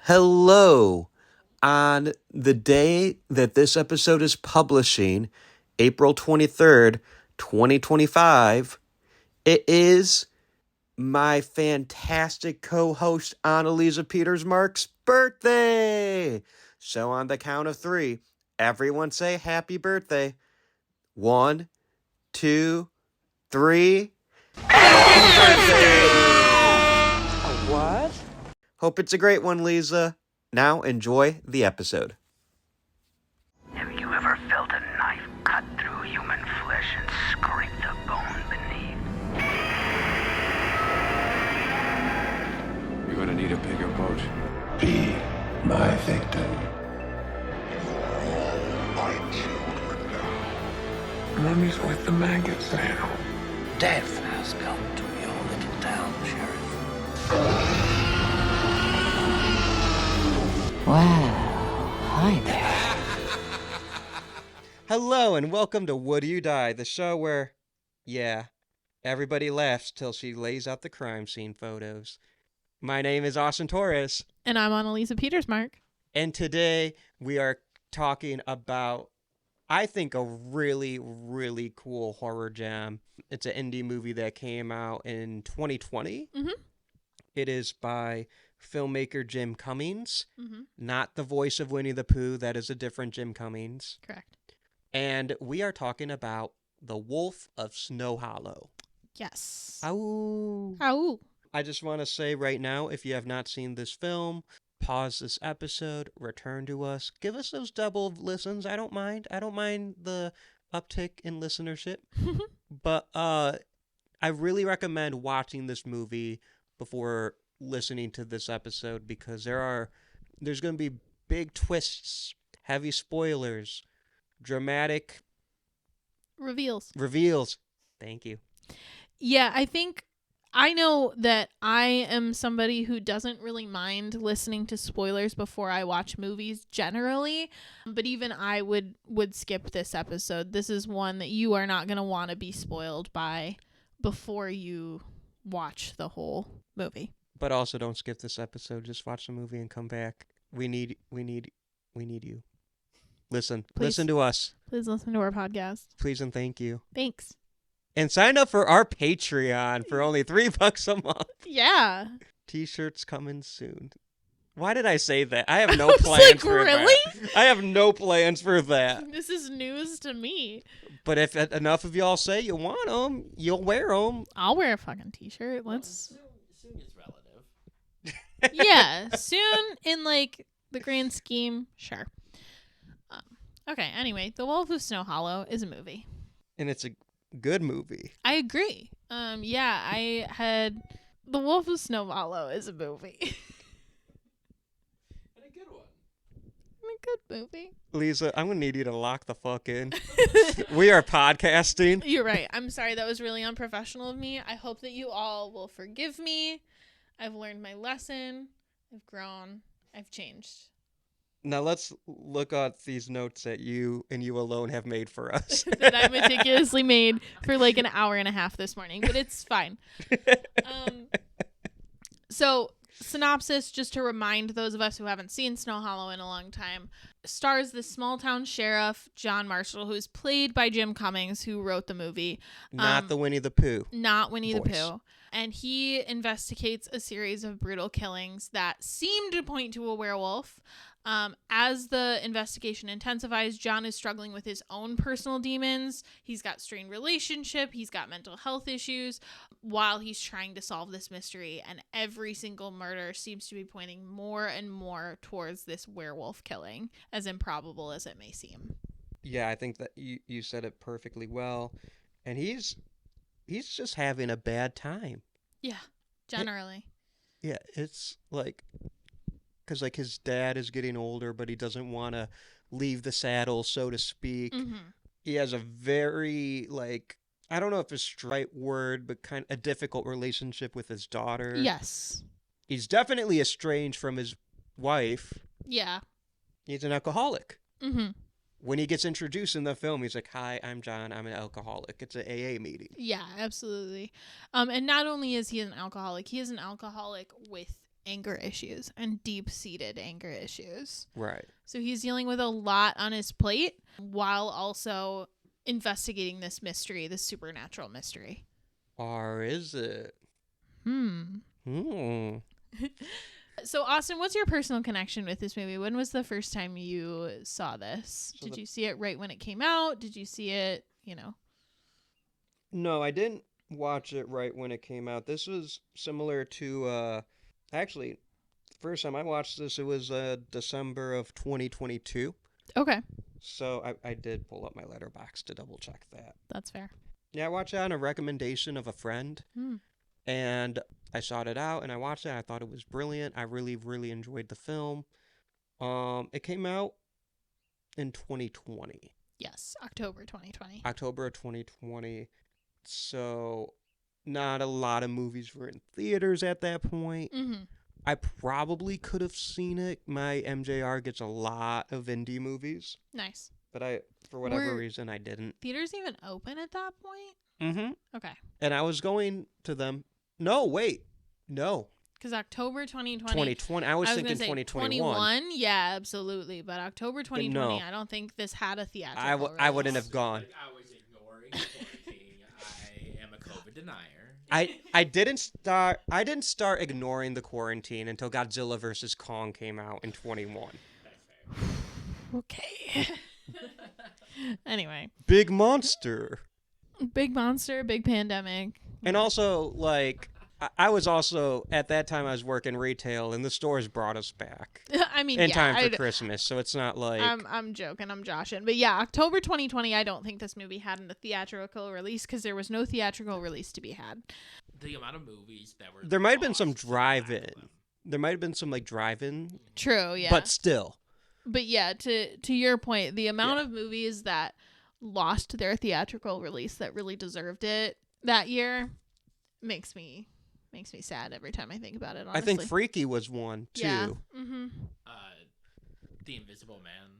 Hello. On the day that this episode is publishing, April 23rd, 2025, it is my fantastic co-host Anneliese Petersmark's birthday. So on the count of three, everyone say happy birthday. 1, 2, 3. Happy birthday! What? Hope it's a great one, Lisa. Now enjoy the episode. Have you ever felt a knife cut through human flesh and scrape the bone beneath? You're gonna need a bigger boat. Be my victim. Mummy's with the maggots now. Death has come to your little town, Sheriff. Well, hi there. Hello and welcome to Would You Die, the show where, everybody laughs till she lays out the crime scene photos. My name is Austin Torres. And I'm Anneliese Petersmark. And today we are talking about, I think, a really, really cool horror gem. It's an indie movie that came out in 2020. Mm-hmm. It is by filmmaker Jim Cummings, Mm-hmm. not the voice of Winnie the Pooh. That is a different Jim Cummings. Correct. And we are talking about The Wolf of Snow Hollow. Yes. Ow. Ow. I just want to say right now, if you have not seen this film, pause this episode, return to us, give us those double listens. I don't mind. I don't mind the uptick in listenership. But I really recommend watching this movie before listening to this episode because there's going to be big twists, heavy spoilers, dramatic reveals. Thank you. Yeah, I know that I am somebody who doesn't really mind listening to spoilers before I watch movies generally, but even I would skip this episode. This is one that you are not going to want to be spoiled by before you watch the whole movie. But also don't skip this episode. Just watch the movie and come back. We need you. Listen. Please. Listen to us. Please listen to our podcast. Please and thank you. Thanks. And sign up for our Patreon for only $3 a month. Yeah. T-shirts coming soon. Why did I say that? I have no was plans like, for really? that. I have no plans for that. This is news to me. But if enough of y'all say you want them, you'll wear them. I'll wear a fucking t-shirt. Let's. Soon is relative. Yeah, soon in like the grand scheme, sure. Okay, anyway, The Wolf of Snow Hollow is a movie. And it's a good movie. I agree. I had The Wolf of Snow Hollow is a movie. And a good one. A good movie. Lisa, I'm going to need you to lock the fuck in. We are podcasting. You're right. I'm sorry. That was really unprofessional of me. I hope that you all will forgive me. I've learned my lesson. I've grown. I've changed. Now let's look at these notes that you and you alone have made for us. That I meticulously made for like an hour and a half this morning, but it's fine. So, synopsis, just to remind those of us who haven't seen Snow Hollow in a long time, stars this small town sheriff, John Marshall, who's played by Jim Cummings, who wrote the movie. Not the Winnie the Pooh. Not Winnie the voice. Pooh. And he investigates a series of brutal killings that seem to point to a werewolf. As the investigation intensifies, John is struggling with his own personal demons. He's got strained relationship. He's got mental health issues while he's trying to solve this mystery. And every single murder seems to be pointing more and more towards this werewolf killing, as improbable as it may seem. Yeah, I think that you said it perfectly well. And he's just having a bad time. Yeah, generally. Yeah, it's like... Because, like, his dad is getting older, but he doesn't want to leave the saddle, so to speak. Mm-hmm. He has a very, like, I don't know if it's the right word, but kind of a difficult relationship with his daughter. Yes. He's definitely estranged from his wife. Yeah. He's an alcoholic. Mm-hmm. When he gets introduced in the film, he's like, "Hi, I'm John. I'm an alcoholic." It's an AA meeting. Yeah, absolutely. And not only is he an alcoholic with anger issues and deep-seated anger issues. Right. So he's dealing with a lot on his plate while also investigating this mystery, this supernatural mystery. Or is it? Hmm. So, Austin, what's your personal connection with this movie? When was the first time you saw this? Did you see it right when it came out? Did you see it, No, I didn't watch it right when it came out. This was similar to, actually, the first time I watched this, it was December of 2022. Okay. So I did pull up my Letterboxd to double check that. That's fair. Yeah, I watched it on a recommendation of a friend. And I sought it out and I watched it. I thought it was brilliant. I really, really enjoyed the film. It came out in 2020. Yes, October 2020. October of 2020. So not a lot of movies were in theaters at that point. Mm-hmm. I probably could have seen it. My MJR gets a lot of indie movies. Nice. But for whatever reason, I didn't. Theaters even open at that point? Mm-hmm. Okay. And I was going to them. No, wait. No. Because October 2020. 2020. I was thinking 2021. 21, yeah, absolutely. But October 2020, I don't think this had a theatrical I wouldn't have gone. I was ignoring quarantine. I am a COVID denier. I didn't start ignoring the quarantine until Godzilla vs. Kong came out in 21. That's fair. Okay. Anyway. Big monster. Big monster, big pandemic. And also, like, I was also, at that time, I was working retail, and the stores brought us back. I mean, in time for Christmas, so it's not like... I'm joking, I'm joshing. But yeah, October 2020, I don't think this movie had a theatrical release, because there was no theatrical release to be had. The amount of movies that were... There might have been some drive-in. There might have been some, like, drive-in. True, yeah. But still. But yeah, to your point, the amount of movies that lost their theatrical release that really deserved it that year makes me sad every time I think about it, honestly. I think Freaky was one, too. Yeah. Mm-hmm. The Invisible Man.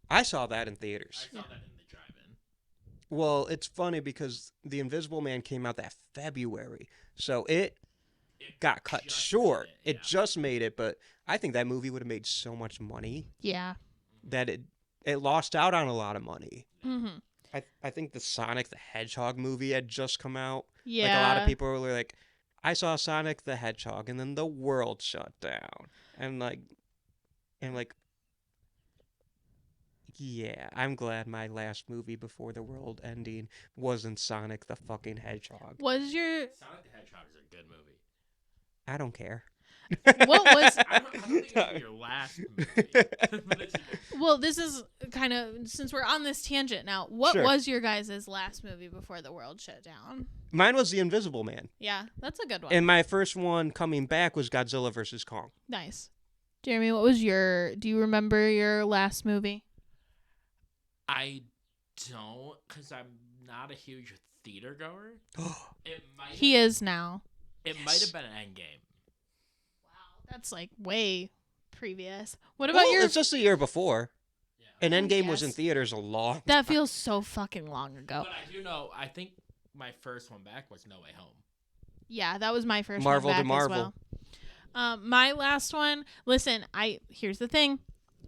I saw that in theaters. I saw that in the drive-in. Well, it's funny because The Invisible Man came out that February, so it got cut short. It just made it, but I think that movie would have made so much money. Yeah. That it lost out on a lot of money. Mm-hmm. I think the Sonic the Hedgehog movie had just come out. Yeah. Like, a lot of people were like, I saw Sonic the Hedgehog, and then the world shut down. And yeah, I'm glad my last movie before the world ending wasn't Sonic the fucking Hedgehog. Sonic the Hedgehog is a good movie. I don't care. What was... I don't think it's your last movie. Well, this is kind of... Since we're on this tangent now, what was your guys' last movie before the world shut down? Mine was The Invisible Man. Yeah, that's a good one. And my first one coming back was Godzilla vs. Kong. Nice. Jeremy, what was your... Do you remember your last movie? I don't, because I'm not a huge theater goer. He is now. It might have been an Endgame. Wow, that's like way previous. What about your... It's just a year before. Yeah. And Endgame was in theaters a long That feels so fucking long ago. But I do know, I think my first one back was No Way Home. Yeah, that was my first Marvel one back to Marvel. as well. My last one, listen, here's the thing.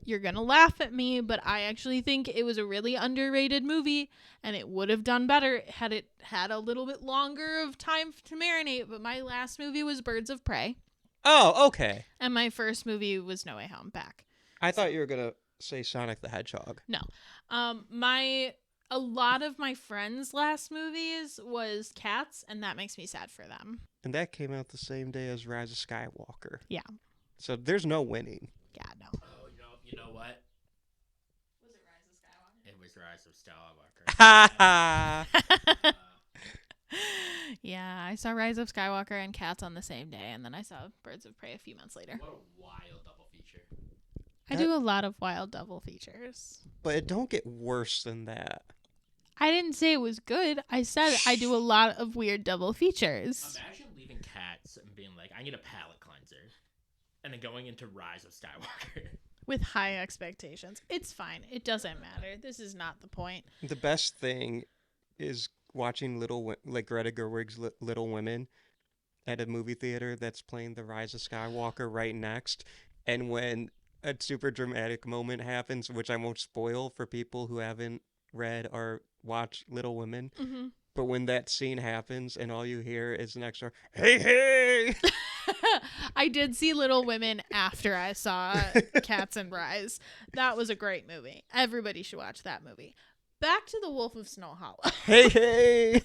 You're going to laugh at me, but I actually think it was a really underrated movie, and it would have done better had it had a little bit longer of time to marinate, but my last movie was Birds of Prey. Oh, okay. And my first movie was No Way Home back. I thought you were going to say Sonic the Hedgehog. No. A lot of my friends' last movies was Cats, and that makes me sad for them. And that came out the same day as Rise of Skywalker. Yeah. So there's no winning. Yeah, no. Oh, you know what? Was it Rise of Skywalker? It was Rise of Skywalker. Ha ha! Yeah, I saw Rise of Skywalker and Cats on the same day, and then I saw Birds of Prey a few months later. What a wild double feature. I do a lot of wild double features. But it don't get worse than that. I didn't say it was good. I said I do a lot of weird double features. Imagine leaving Cats and being like, I need a palate cleanser. And then going into Rise of Skywalker. With high expectations. It's fine. It doesn't matter. This is not the point. The best thing is watching Greta Gerwig's Little Women at a movie theater that's playing The Rise of Skywalker right next. And when a super dramatic moment happens, which I won't spoil for people who haven't read or watched Little Women, Mm-hmm. but when that scene happens and all you hear is next door, hey, hey! I did see Little Women after I saw Cats and Rise. That was a great movie. Everybody should watch that movie. Back to The Wolf of Snow Hollow. Hey, hey!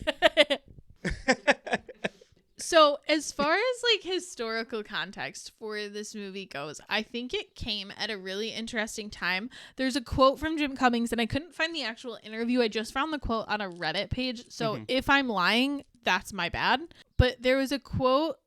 So as far as like historical context for this movie goes, I think it came at a really interesting time. There's a quote from Jim Cummings, and I couldn't find the actual interview. I just found the quote on a Reddit page. So if I'm lying, that's my bad. But there was a quote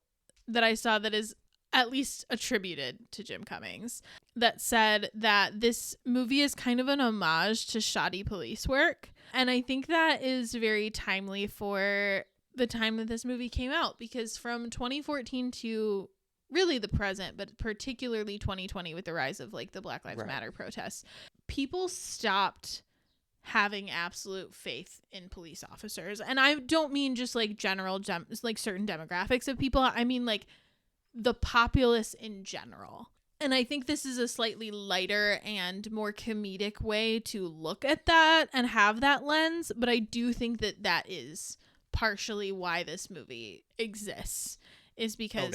that I saw that is at least attributed to Jim Cummings that said that this movie is kind of an homage to shoddy police work. And I think that is very timely for the time that this movie came out, because from 2014 to really the present, but particularly 2020 with the rise of like the Black Lives Matter protests, people stopped having absolute faith in police officers. And I don't mean just like general like certain demographics of people. I mean like the populace in general. And I think this is a slightly lighter and more comedic way to look at that and have that lens, but I do think that that is partially why this movie exists, is because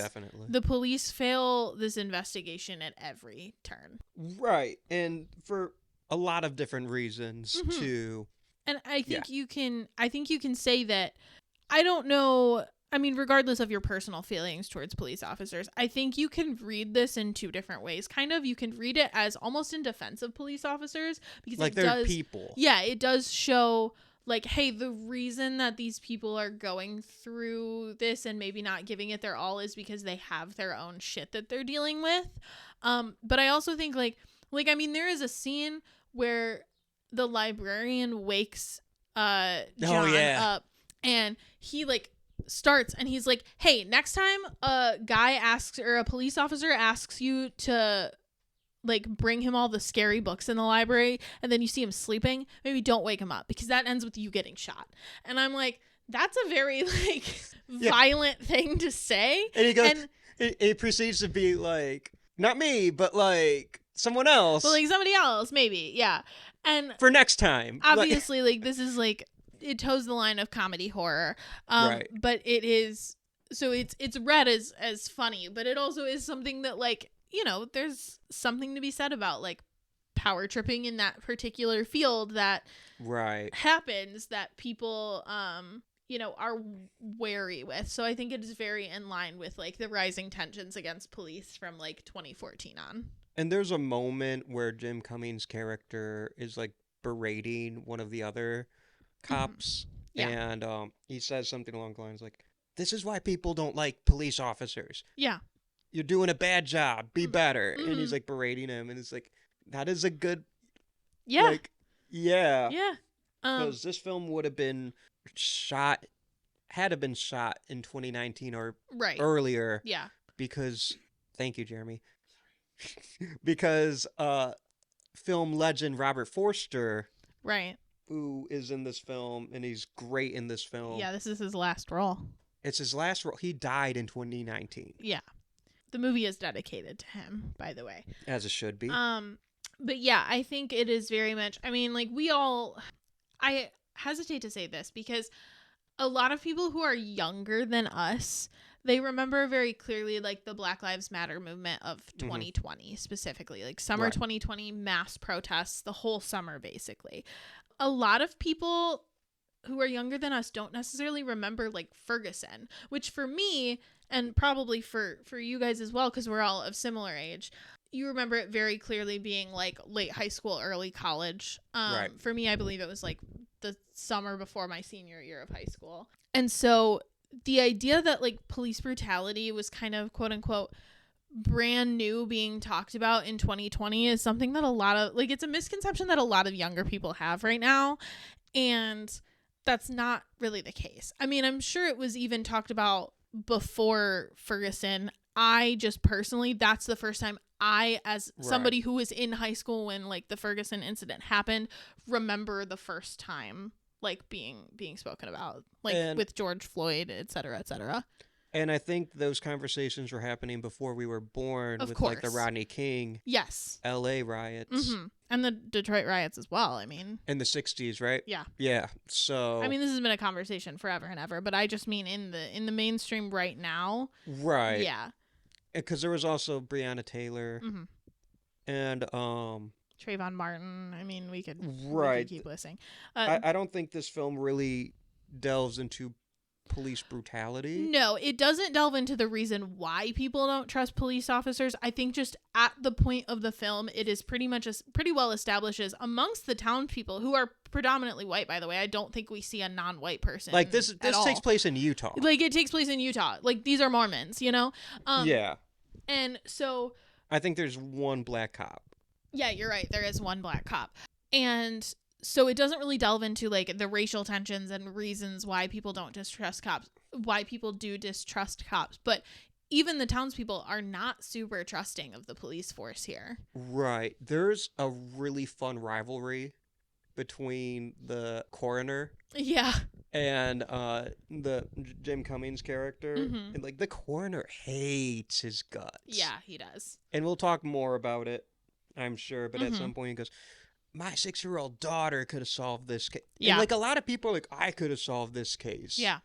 the police fail this investigation at every turn. Right. And for a lot of different reasons too. And I think you can say that, I don't know, I mean, regardless of your personal feelings towards police officers, I think you can read this in two different ways. Kind of, you can read it as almost in defense of police officers, because like they're people. Yeah, it does show like, hey, the reason that these people are going through this and maybe not giving it their all is because they have their own shit that they're dealing with. But I also think like, I mean, there is a scene where the librarian wakes John up, and he like starts and he's like, hey, next time a guy asks, or a police officer asks you to like bring him all the scary books in the library, and then you see him sleeping, maybe don't wake him up, because that ends with you getting shot. And I'm like, that's a very like violent thing to say. And he goes, it proceeds to be like, not me, but like someone else. Well, like somebody else, maybe. Yeah. And for next time. Obviously, like this is like, it toes the line of comedy horror. Right. But it is, so it's read as funny, but it also is something that like, you know, there's something to be said about like power tripping in that particular field that happens, that people you know, are wary with. So I think it is very in line with like the rising tensions against police from like 2014 on. And there's a moment where Jim Cummings' character is like berating one of the other cops, and he says something along the lines like, this is why people don't like police officers. Yeah. You're doing a bad job. Be better. And he's like berating him, and it's like, that is a good like, because this film would have been shot in 2019 or earlier. Yeah. Because thank you, Jeremy. Because film legend Robert Forster, who is in this film, and he's great in this film. Yeah, this is his last role. It's his last role. He died in 2019. Yeah. The movie is dedicated to him, by the way. As it should be. But yeah, I think it is very much, I mean, like I hesitate to say this because a lot of people who are younger than us, they remember very clearly like the Black Lives Matter movement of 2020 specifically, like summer 2020 mass protests, the whole summer basically. A lot of people who are younger than us don't necessarily remember like Ferguson, which for me, and probably for you guys as well, because we're all of similar age, you remember it very clearly being like late high school, early college. For me, I believe it was like the summer before my senior year of high school. And so the idea that like police brutality was kind of quote unquote brand new being talked about in 2020 is something that a lot of like, it's a misconception that a lot of younger people have right now. And that's not really the case. I mean, I'm sure it was even talked about before Ferguson. I just personally, that's the first time I, as somebody who was in high school when like the Ferguson incident happened, remember the first time like being spoken about, like with George Floyd, et cetera, et cetera. And I think those conversations were happening before we were born Of with like the course. Rodney King Yes. LA riots And the Detroit riots as well. I mean, in the 60s, right? yeah. Yeah. So I mean, this has been a conversation forever and ever, but I just mean in the mainstream right now. right. Yeah. Because there was also Breonna Taylor and Trayvon Martin. I mean, we could right. keep listing. I don't think this film really delves into police brutality. No, it doesn't delve into the reason why people don't trust police officers. I think just at the point of the film, it is pretty well established as amongst the townspeople, who are predominantly white, by the way. I don't think we see a non-white person. Like this at all. takes place in Utah. Like it takes place in Utah. Like these are Mormons, you know? Yeah. And so I think there's one black cop. yeah, you're right. There is one black cop. And so it doesn't really delve into like the racial tensions and reasons why people don't distrust cops, why people do distrust cops. But even the townspeople are not super trusting of the police force here. Right. There's a really fun rivalry between the coroner Yeah. and the Jim Cummings character. And like the coroner hates his guts. Yeah, he does. And we'll talk more about it, I'm sure. But at some point he goes, my 6-year-old daughter could have solved this case. Yeah. And like a lot of people are like, I could have solved this case. Yeah.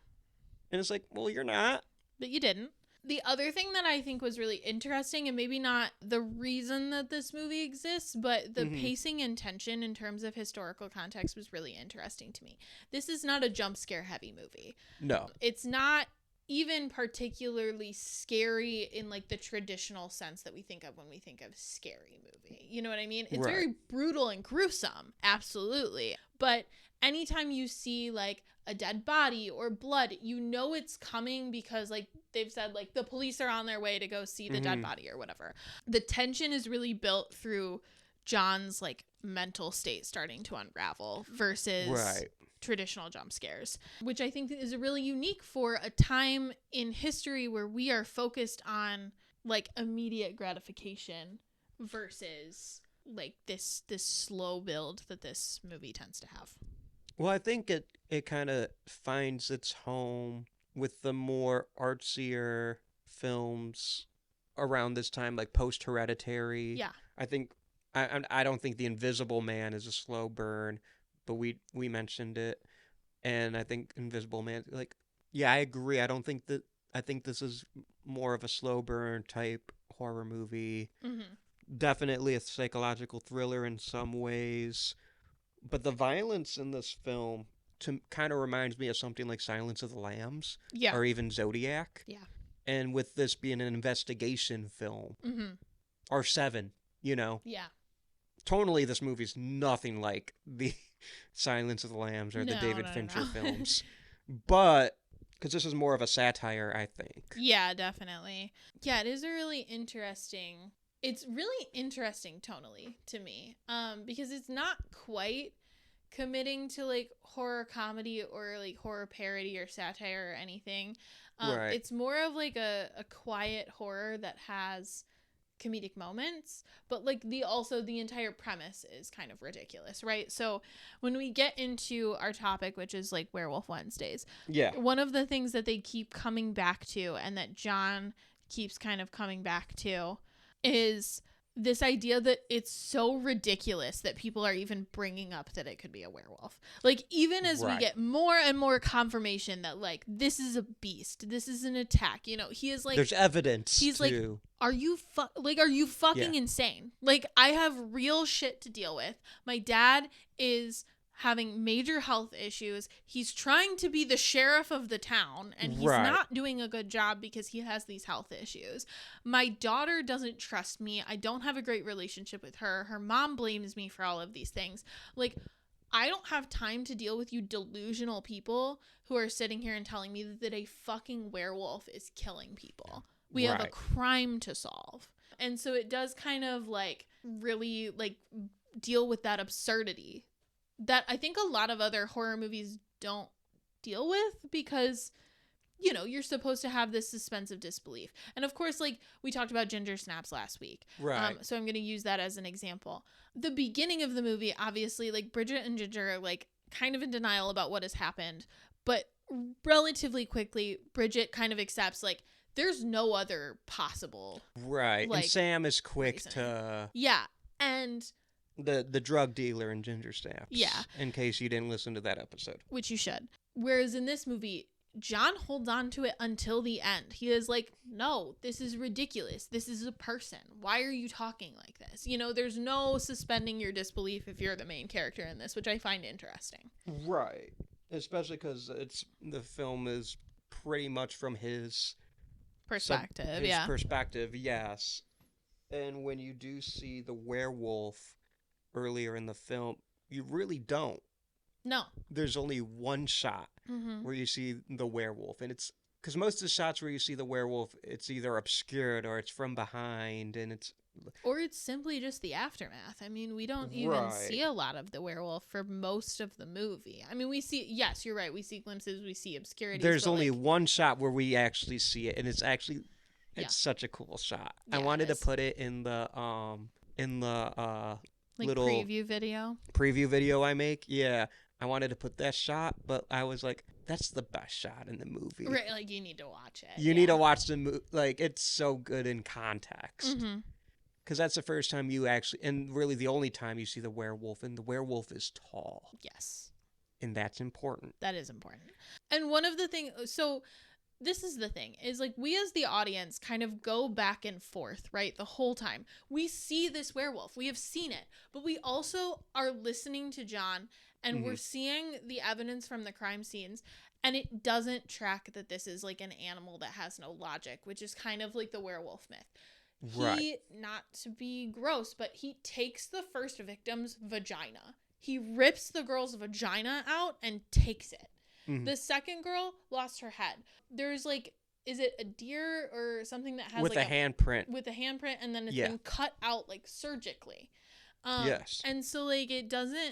And it's like, well, you're not. But you didn't. The other thing that I think was really interesting, and maybe not the reason that this movie exists, but the pacing and tension in terms of historical context was really interesting to me. This is not a jump scare heavy movie. No. It's not even particularly scary in like the traditional sense that we think of when we think of scary movie. You know what I mean? It's Right. very brutal and gruesome. Absolutely. But anytime you see like a dead body or blood, you know it's coming because like they've said like the police are on their way to go see the dead body or whatever. The tension is really built through John's like mental state starting to unravel versus Right. traditional jump scares, which I think is really unique for a time in history where we are focused on like immediate gratification versus like this slow build that this movie tends to have. Well, I think it kind of finds its home with the more artsier films around this time, like post Hereditary. Yeah. I think I don't think The Invisible Man is a slow burn, but we mentioned it, and I think Invisible Man, like, yeah, I agree. I think this is more of a slow burn type horror movie. Definitely a psychological thriller in some ways. But the violence in this film kind of reminds me of something like Silence of the Lambs, Yeah. or even Zodiac. Yeah. And with this being an investigation film, or Seven, you know, Yeah. tonally this movie's nothing like the Silence of the Lambs or the No, David no, Fincher no. films. But because this is more of a satire, I think. Yeah, definitely. Yeah, it is a really interesting. It's really interesting tonally to me, because it's not quite committing to like horror comedy or like horror parody or satire or anything. Right. It's more of like a quiet horror that has comedic moments, but like the entire premise is kind of ridiculous, right? So when we get into our topic, which is like Werewolf Wednesdays, Yeah. one of the things that they keep coming back to and that John keeps kind of coming back to is this idea that it's so ridiculous that people are even bringing up that it could be a werewolf. Like, even as we Right. get more and more confirmation that, like, this is a beast, this is an attack, you know, he is like, There's evidence. he's like, too. are you fucking Yeah. insane? Like, I have real shit to deal with. My dad is having major health issues. He's trying to be the sheriff of the town, and he's Right. not doing a good job because he has these health issues. My daughter doesn't trust me. I don't have a great relationship with her. Her mom blames me for all of these things. Like, I don't have time to deal with you delusional people who are sitting here and telling me that a fucking werewolf is killing people. We have a Right. crime to solve. And so it does kind of like really like deal with that absurdity that I think a lot of other horror movies don't deal with, because, you know, you're supposed to have this suspense of disbelief. And of course, like we talked about Ginger Snaps last week. Right. So I'm going to use that as an example. The beginning of the movie, obviously, like Bridget and Ginger are like kind of in denial about what has happened, but relatively quickly, Bridget kind of accepts, like, there's no other possible. Right. Like, and Sam is quick reasoning. to Yeah. And the drug dealer in Ginger Snaps. Yeah. In case you didn't listen to that episode. which you should. Whereas in this movie, John holds on to it until the end. He is like, no, this is ridiculous. This is a person. Why are you talking like this? You know, there's no suspending your disbelief if you're the main character in this, which I find interesting. Right. Especially because the film is pretty much from his Perspective, his perspective, yes. And when you do see the werewolf earlier in the film, you really don't. No. There's only one shot where you see the werewolf, and it's because most of the shots where you see the werewolf, it's either obscured or it's from behind, and Or it's simply just the aftermath. I mean, we don't even see a lot of the werewolf for most of the movie. I mean, we see, yes, you're right, we see glimpses, we see obscurities. There's only one shot where we actually see it, and it's such a cool shot. Yeah, I wanted to put it in the like little preview video I make. Yeah, I wanted to put that shot, but I was like, that's the best shot in the movie. Right, like you need to watch it. You need to watch the movie. Like, it's so good in context. Because that's the first time you actually, and really the only time you see the werewolf, and the werewolf is tall. Yes. And that's important. That is important. And one of the things, so this is the thing, is like we as the audience kind of go back and forth, right? The whole time. We see this werewolf. We have seen it. But we also are listening to John, and we're seeing the evidence from the crime scenes, and it doesn't track that this is like an animal that has no logic, which is kind of like the werewolf myth. He, not to be gross, but he takes the first victim's vagina. He rips the girl's vagina out and takes it. The second girl lost her head. There's like, is it a deer or something that has with like a handprint? With a handprint, and then it's been cut out like surgically. Yes. And so like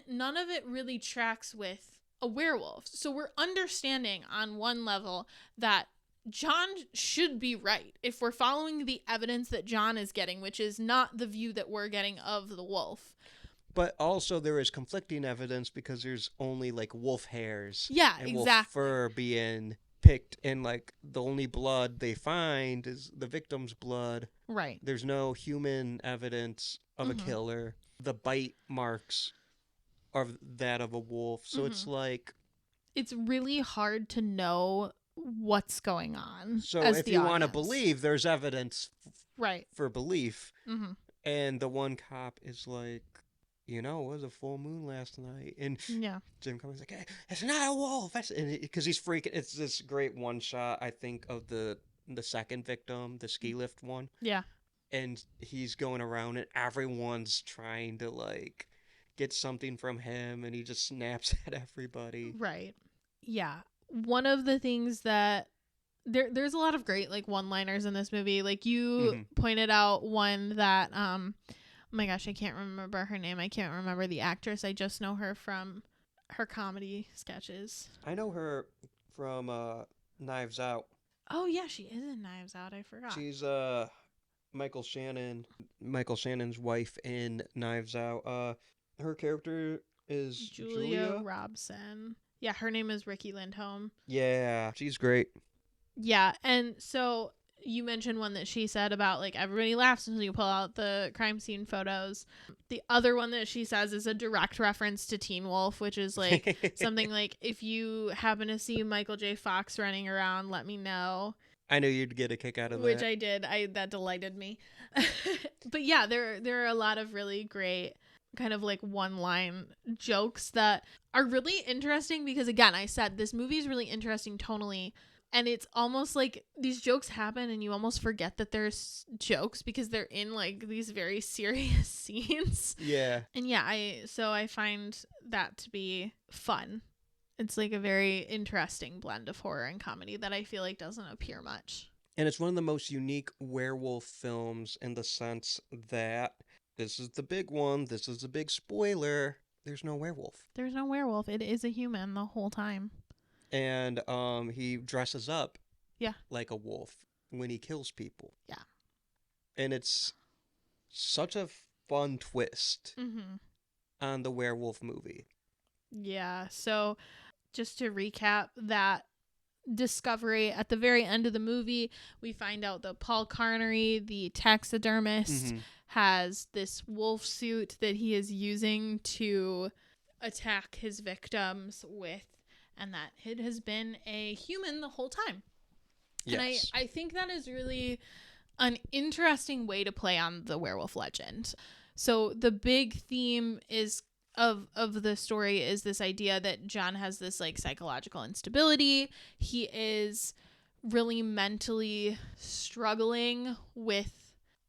none of it really tracks with a werewolf. So we're understanding on one level that John should be right if we're following the evidence that John is getting, which is not the view that we're getting of the wolf. But also there is conflicting evidence because there's only like wolf hairs. Yeah, and exactly. Wolf fur being picked, and like the only blood they find is the victim's blood. Right. There's no human evidence of a killer. The bite marks are that of a wolf. So it's like, it's really hard to know what's going on. So as if the you want to audience. believe, there's evidence right for belief. And the one cop is like, it was a full moon last night. And Jim Cummings like, hey, it's not a wolf. Because he's freaking. It's this great one shot, I think, of the second victim, the ski lift one. Yeah. And he's going around and everyone's trying to like get something from him, and he just snaps at everybody. Right. Yeah. One of the things that there's a lot of great like one-liners in this movie. Like you pointed out one that oh my gosh, I can't remember her name. I can't remember the actress. I just know her from her comedy sketches. I know her from Knives Out. Oh yeah, she is in Knives Out. I forgot. She's Michael Shannon's wife in Knives Out. Her character is Julia Robson. Yeah, her name is Ricky Lindholm. Yeah, she's great. Yeah, and so you mentioned one that she said about like everybody laughs until you pull out the crime scene photos. The other one that she says is a direct reference to Teen Wolf, which is like something like, if you happen to see Michael J. Fox running around, let me know. I knew you'd get a kick out of that. Which I did. That delighted me. But yeah, there are a lot of really great kind of like one-line jokes that are really interesting because, again, I said this movie is really interesting tonally, and it's almost like these jokes happen and you almost forget that there's jokes because they're in like these very serious scenes. Yeah. And yeah, I find that to be fun. It's like a very interesting blend of horror and comedy that I feel like doesn't appear much. And it's one of the most unique werewolf films in the sense that this is the big one. This is the big spoiler. There's no werewolf. There's no werewolf. It is a human the whole time. And he dresses up yeah, like a wolf when he kills people. Yeah. And it's such a fun twist on the werewolf movie. Yeah. So just to recap, that discovery at the very end of the movie. We find out that Paul Carnery, the taxidermist, has this wolf suit that he is using to attack his victims with, and that it has been a human the whole time. Yes. And I think that is really an interesting way to play on the werewolf legend. So the big theme is of the story is this idea that John has this like psychological instability. He is really mentally struggling with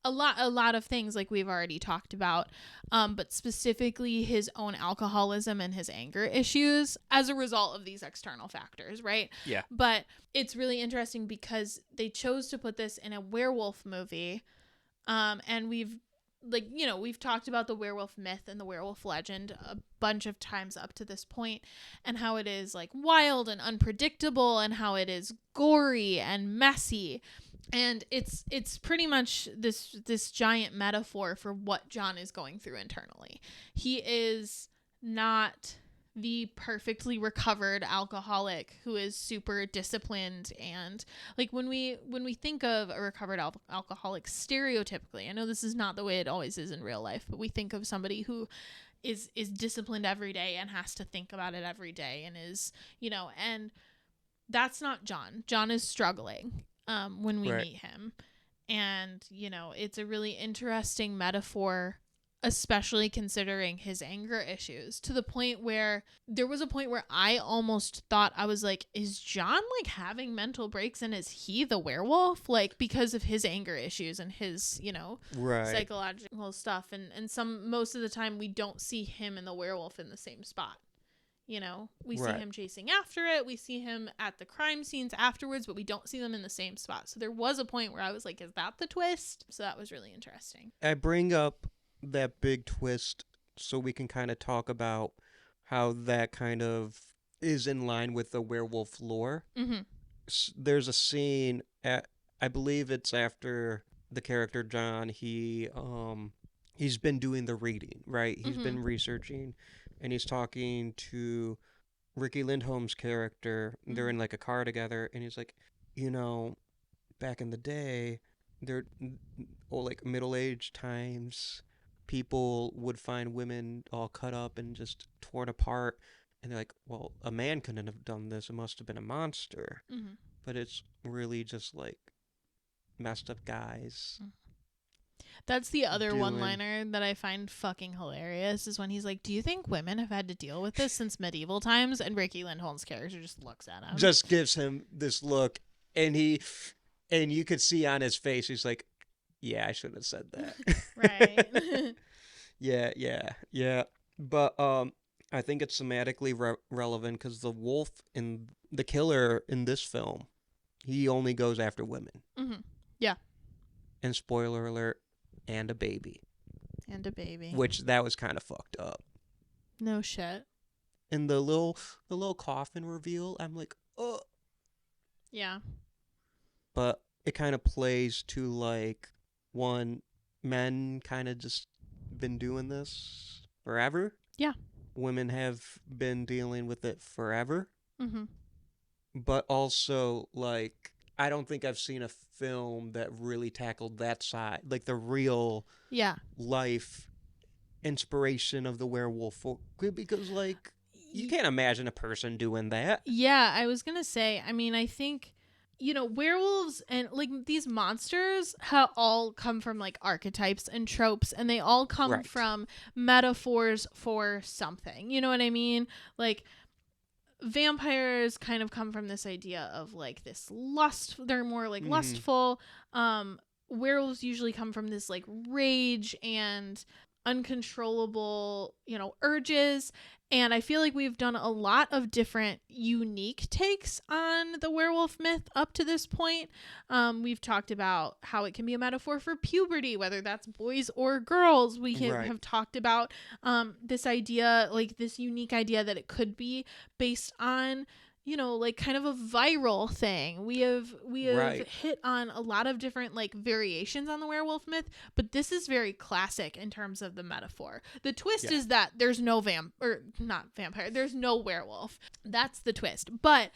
a lot of things, like we've already talked about, but specifically his own alcoholism and his anger issues as a result of these external factors, right? Yeah. But it's really interesting because they chose to put this in a werewolf movie, and we've talked about the werewolf myth and the werewolf legend a bunch of times up to this point, and how it is like wild and unpredictable, and how it is gory and messy. And it's pretty much this giant metaphor for what John is going through internally. He is not the perfectly recovered alcoholic who is super disciplined, and like when we think of a recovered alcoholic stereotypically, I know this is not the way it always is in real life, but we think of somebody who is disciplined every day and has to think about it every day and is, and that's not John. John is struggling when we meet him. And, it's a really interesting metaphor, especially considering his anger issues, to the point where there was a point where I almost thought, I was like, is John like having mental breaks, and is he the werewolf? Like, because of his anger issues and his, psychological stuff. And most of the time we don't see him and the werewolf in the same spot. We see him chasing after it. We see him at the crime scenes afterwards, but we don't see them in the same spot. So there was a point where I was like, is that the twist? So that was really interesting. I bring up that big twist so we can kind of talk about how that kind of is in line with the werewolf lore. Mm-hmm. There's a scene I believe it's after the character John, he's been doing the reading, right? He's been researching. And he's talking to Ricky Lindholm's character. They're in like a car together, and he's like, back in the day, like middle-aged times, people would find women all cut up and just torn apart, and they're like, well, a man couldn't have done this. It must have been a monster. Mm-hmm. But it's really just like messed up guys. That's the other one-liner that I find fucking hilarious, is when he's like, do you think women have had to deal with this since medieval times? And Ricky Lindholm's character just looks at him. Just gives him this look, and you could see on his face, he's like, yeah, I should have said that. Right. Yeah. But I think it's thematically relevant because the wolf in the killer in this film, he only goes after women. Mm-hmm. Yeah. And spoiler alert, and a baby. Which that was kind of fucked up. No shit. And the little coffin reveal, I'm like, oh. Yeah. But it kind of plays to like, one, men kind of just been doing this forever. Yeah. Women have been dealing with it forever. Mm-hmm. But also, like, I don't think I've seen a film that really tackled that side, like the real life inspiration of the werewolf, because like you can't imagine a person doing that. Yeah, I was gonna say, I mean, I think, werewolves and like these monsters all come from like archetypes and tropes, and they all come from metaphors for something. You know what I mean? Like, vampires kind of come from this idea of like this lust. They're more like lustful. Werewolves usually come from this like rage and uncontrollable, urges. And I feel like we've done a lot of different unique takes on the werewolf myth up to this point. We've talked about how it can be a metaphor for puberty, whether that's boys or girls. We have talked about this idea, like this unique idea that it could be based on, like kind of a viral thing. We have hit on a lot of different like variations on the werewolf myth, but this is very classic in terms of the metaphor. The twist is that there's no there's no werewolf. That's the twist. But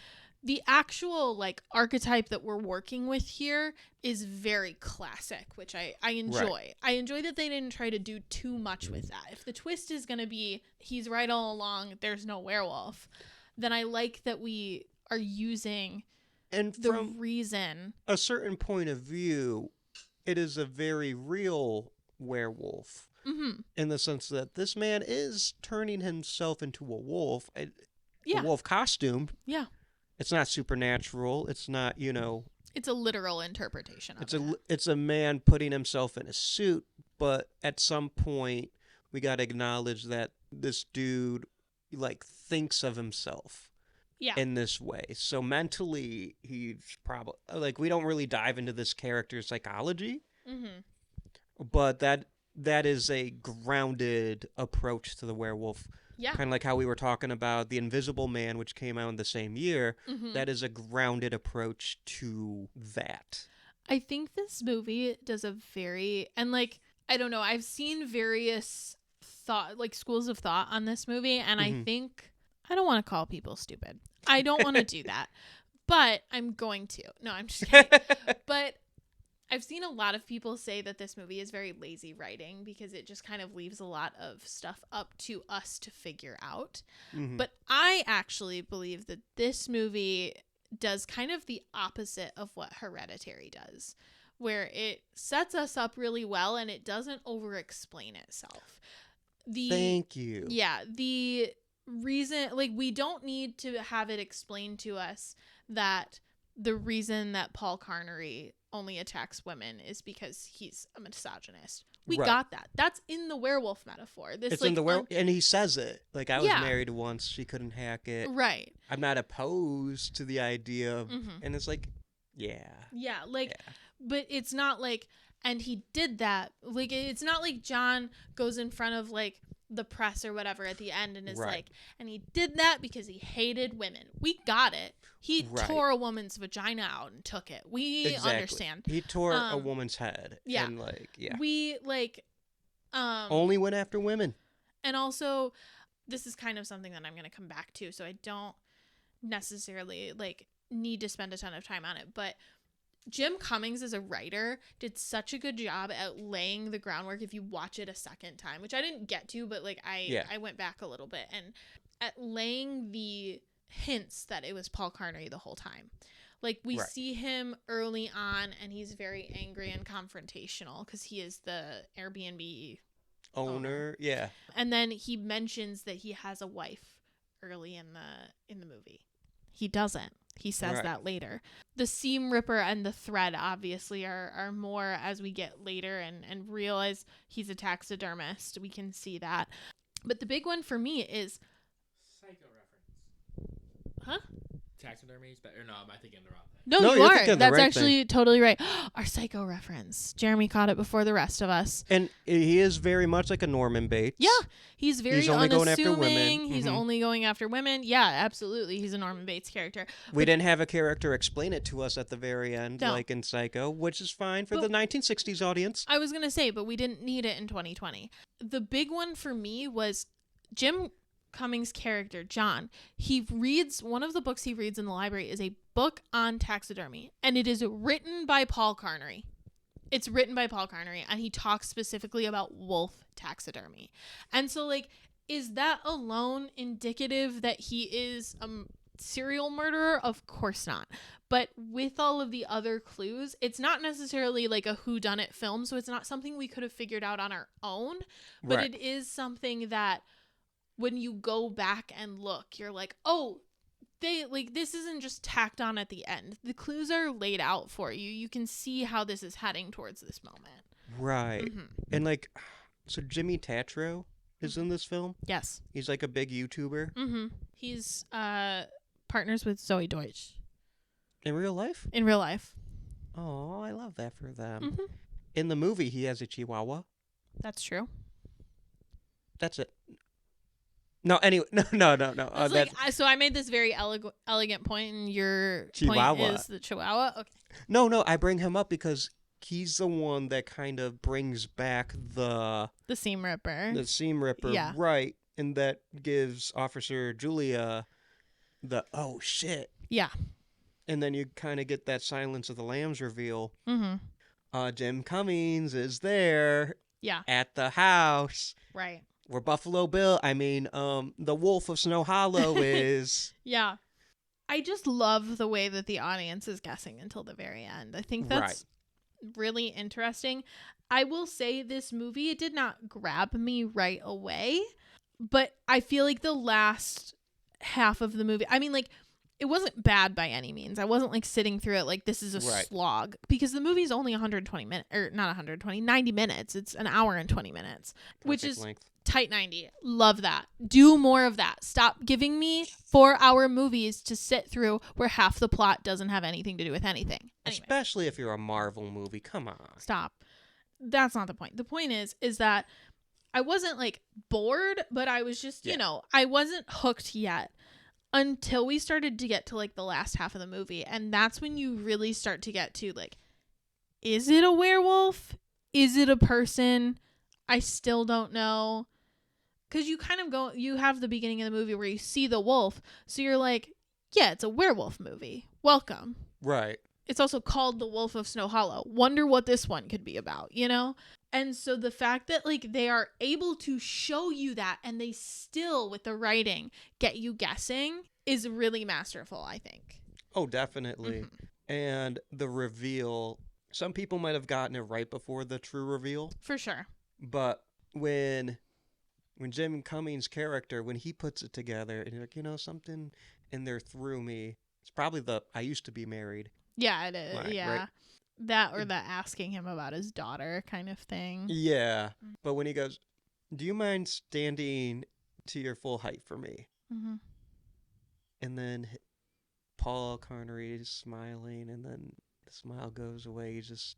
the actual like archetype that we're working with here is very classic, which I enjoy. Right. I enjoy that they didn't try to do too much with that. If the twist is going to be he's right all along, there's no werewolf, then I like that we are using And the from reason. a certain point of view, it is a very real werewolf Mm-hmm. in the sense that this man is turning himself into a wolf, a Yeah. wolf costume. Yeah. It's not supernatural. It's not, you know, It's a literal interpretation of it. it's a man putting himself in a suit, but at some point we got to acknowledge that this dude like thinks of himself Yeah. in this way. So mentally he's probably like, we don't really dive into this character's psychology, Mm-hmm. but that is a grounded approach to the werewolf. Yeah. Kind of like how we were talking about The Invisible Man, which came out in the same year. Mm-hmm. That is a grounded approach to that. I think this movie does a very, and like, I don't know, I've seen various schools of thought on this movie, and I Mhm. think, I don't want to call people stupid. I don't want to do that, but I'm going to. No, I'm just kidding. But I've seen a lot of people say that this movie is very lazy writing because it just kind of leaves a lot of stuff up to us to figure out. Mhm. But I actually believe that this movie does kind of the opposite of what Hereditary does, where it sets us up really well and it doesn't over-explain itself. Thank you. Yeah, the reason, like, we don't need to have it explained to us that the reason that Paul Carnery only attacks women is because he's a misogynist. We Right. got that. That's in the werewolf metaphor. This, It's like, in the werewolf, and he says it. Like, I was Yeah. married once, she couldn't hack it. right. I'm not opposed to the idea of, Mhm. and it's like, yeah. Yeah, like, Yeah. but it's not like, and he did that. Like, it's not like John goes in front of, like, the press or whatever at the end and is Right. like, and he did that because he hated women. We got it. He Right. tore a woman's vagina out and took it. We Exactly. understand. He tore a Um, woman's head. yeah. And, like, yeah. We, like, Only went after women. and also, this is kind of something that I'm going to come back to, so I don't necessarily, like, need to spend a ton of time on it, but Jim Cummings as a writer did such a good job at laying the groundwork if you watch it a second time, which I didn't get to, but like I went back a little bit, and at laying the hints that it was Paul Carnery the whole time. Like, we Right. see him early on and he's very angry and confrontational because he is the Airbnb Owner. Yeah. and then he mentions that he has a wife early in the movie. He doesn't. He says Right. that later. The seam ripper and the thread obviously are more as we get later and realize he's a taxidermist. We can see that. But the big one for me is Psycho reference. Huh? Taxidermy? Or no, am I thinking the wrong thing? No, No, you you're are. thinking the That's right actually totally right. Our Psycho reference. Jeremy caught it before the rest of us. And he is very much like a Norman Bates. Yeah, he's very He's only going after women. unassuming. He's Mhm. only going after women. Yeah, absolutely. He's a Norman Bates character. We didn't have a character explain it to us at the very end, No. like in Psycho, which is fine for But- the 1960s audience. I was going to say, but we didn't need it in 2020. The big one for me was Jim Cummings' character, John. One of the books he reads in the library is a book on taxidermy, and it is written by Paul Carnery. It's written by Paul Carnery, and he talks specifically about wolf taxidermy. And so, like, is that alone indicative that he is a serial murderer? Of course not. But with all of the other clues, it's not necessarily like a whodunit film, so it's not something we could have figured out on our own, but Right. it is something that when you go back and look, you're like, oh, this isn't just tacked on at the end. The clues are laid out for you. You can see how this is heading towards this moment. Right. Mhm. And like, so Jimmy Tatro is in this film. Yes. He's like a big YouTuber. Mm-hmm. He's partners with Zoe Deutsch In real life? in real life. Oh, I love that for them. Mhm. In the movie, he has a Chihuahua. That's true. That's it. No, anyway, no. It's like, so I made this very elegant point, and your Chihuahua. point is the Chihuahua. Okay. No, I bring him up because he's the one that kind of brings back the The seam ripper, Yeah. right? And that gives Officer Julia the, oh shit, Yeah. And then you kind of get that Silence of the Lambs reveal. Mm-hmm. Jim Cummings is there Yeah. at the house Right. where Buffalo Bill, the Wolf of Snow Hollow is. Yeah. I just love the way that the audience is guessing until the very end. I think that's really interesting. I will say this movie, it did not grab me right away, but I feel like the last half of the movie, I mean, like, it wasn't bad by any means. I wasn't like sitting through it like this is a slog, because the movie's only 120 minutes, or not 120, 90 minutes. It's an hour and 20 minutes, which is length. Tight 90. Love that. Do more of that. Stop giving me 4-hour movies to sit through where half the plot doesn't have anything to do with anything. Anyway, Especially if you're a Marvel movie. Come on. stop. That's not the point. The point is that I wasn't like bored, but I was just, you know, I wasn't hooked yet until we started to get to like the last half of the movie. And that's when you really start to get to like, is it a werewolf? Is it a person? I still don't know. Because you kind of you have the beginning of the movie where you see the wolf. So you're like, yeah, it's a werewolf movie. Welcome. Right. It's also called The Wolf of Snow Hollow. Wonder what this one could be about, you know? And so the fact that like they are able to show you that and they still, with the writing, get you guessing is really masterful, I think. Oh, definitely. And the reveal, some people might have gotten it right before the true reveal. For sure. But when Jim Cummings' character, when he puts it together, and you're like, you know, something in there threw me. It's probably the I used to be married. Yeah, it is. Line, Yeah. right? That or the asking him about his daughter kind of thing. Yeah. But when he goes, do you mind standing to your full height for me? Mm-hmm. And then Paul Connery is smiling, and then the smile goes away. He just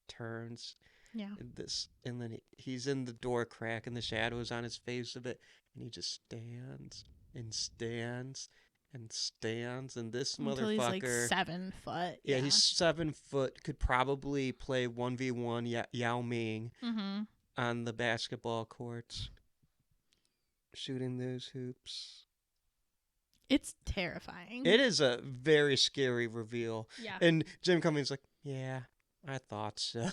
turns. Yeah. And then he's in the door crack, and the shadow is on his face a bit, and he just stands and stands and stands, and this Until motherfucker. he's like 7 foot. Yeah, he's 7 foot. Could probably play 1v1 Yao Ming on the basketball courts, shooting those hoops. It's terrifying. It is a very scary reveal. Yeah. And Jim Cummings like, yeah, I thought so.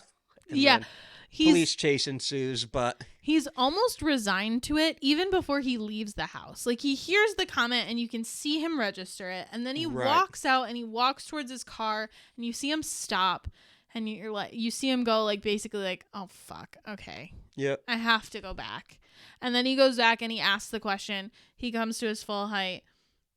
And yeah. then police chase ensues, but he's almost resigned to it even before he leaves the house. Like, he hears the comment and you can see him register it, and then he walks out and he walks towards his car, and you see him stop, and you're like, you see him go like basically like, oh fuck, okay, yep, I have to go back. And then he goes back and he asks the question. He comes to his full height.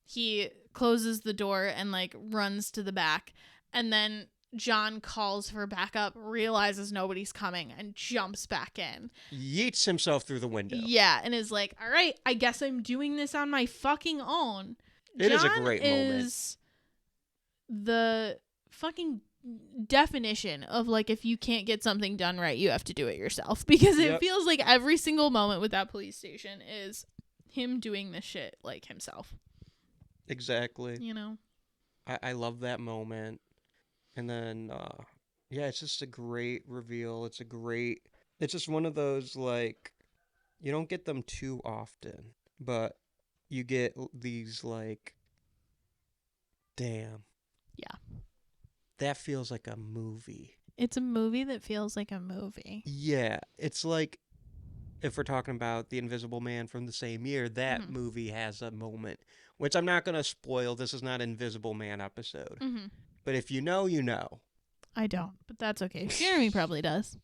He closes the door and like runs to the back, and then John calls for backup, realizes nobody's coming, and jumps back in. Yeets himself through the window. Yeah, and is like, all right, I guess I'm doing this on my fucking own. It is a great moment. Is the fucking definition of like, if you can't get something done right, you have to do it yourself. Because it feels like every single moment with that police station is him doing this shit like himself. Exactly. You know? I love that moment. And then, it's just a great reveal. It's just one of those, like, you don't get them too often, but you get these, like, damn. Yeah. That feels like a movie. It's a movie that feels like a movie. Yeah. It's like, if we're talking about The Invisible Man from the same year, that movie has a moment, which I'm not going to spoil. This is not an Invisible Man episode. Mm-hmm. But if you know, you know. I don't, but that's okay. Jeremy probably does.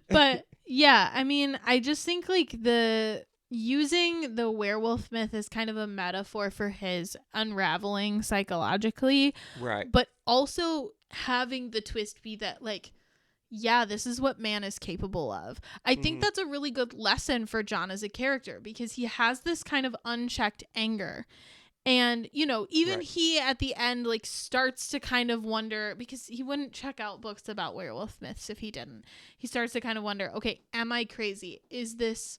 But yeah, I mean, I just think like using the werewolf myth as kind of a metaphor for his unraveling psychologically. Right. But also having the twist be that like, yeah, this is what man is capable of. I think that's a really good lesson for John as a character, because he has this kind of unchecked anger. And, you know, even he at the end, like, starts to kind of wonder, because he wouldn't check out books about werewolf myths if he didn't. He starts to kind of wonder, okay, am I crazy? Is this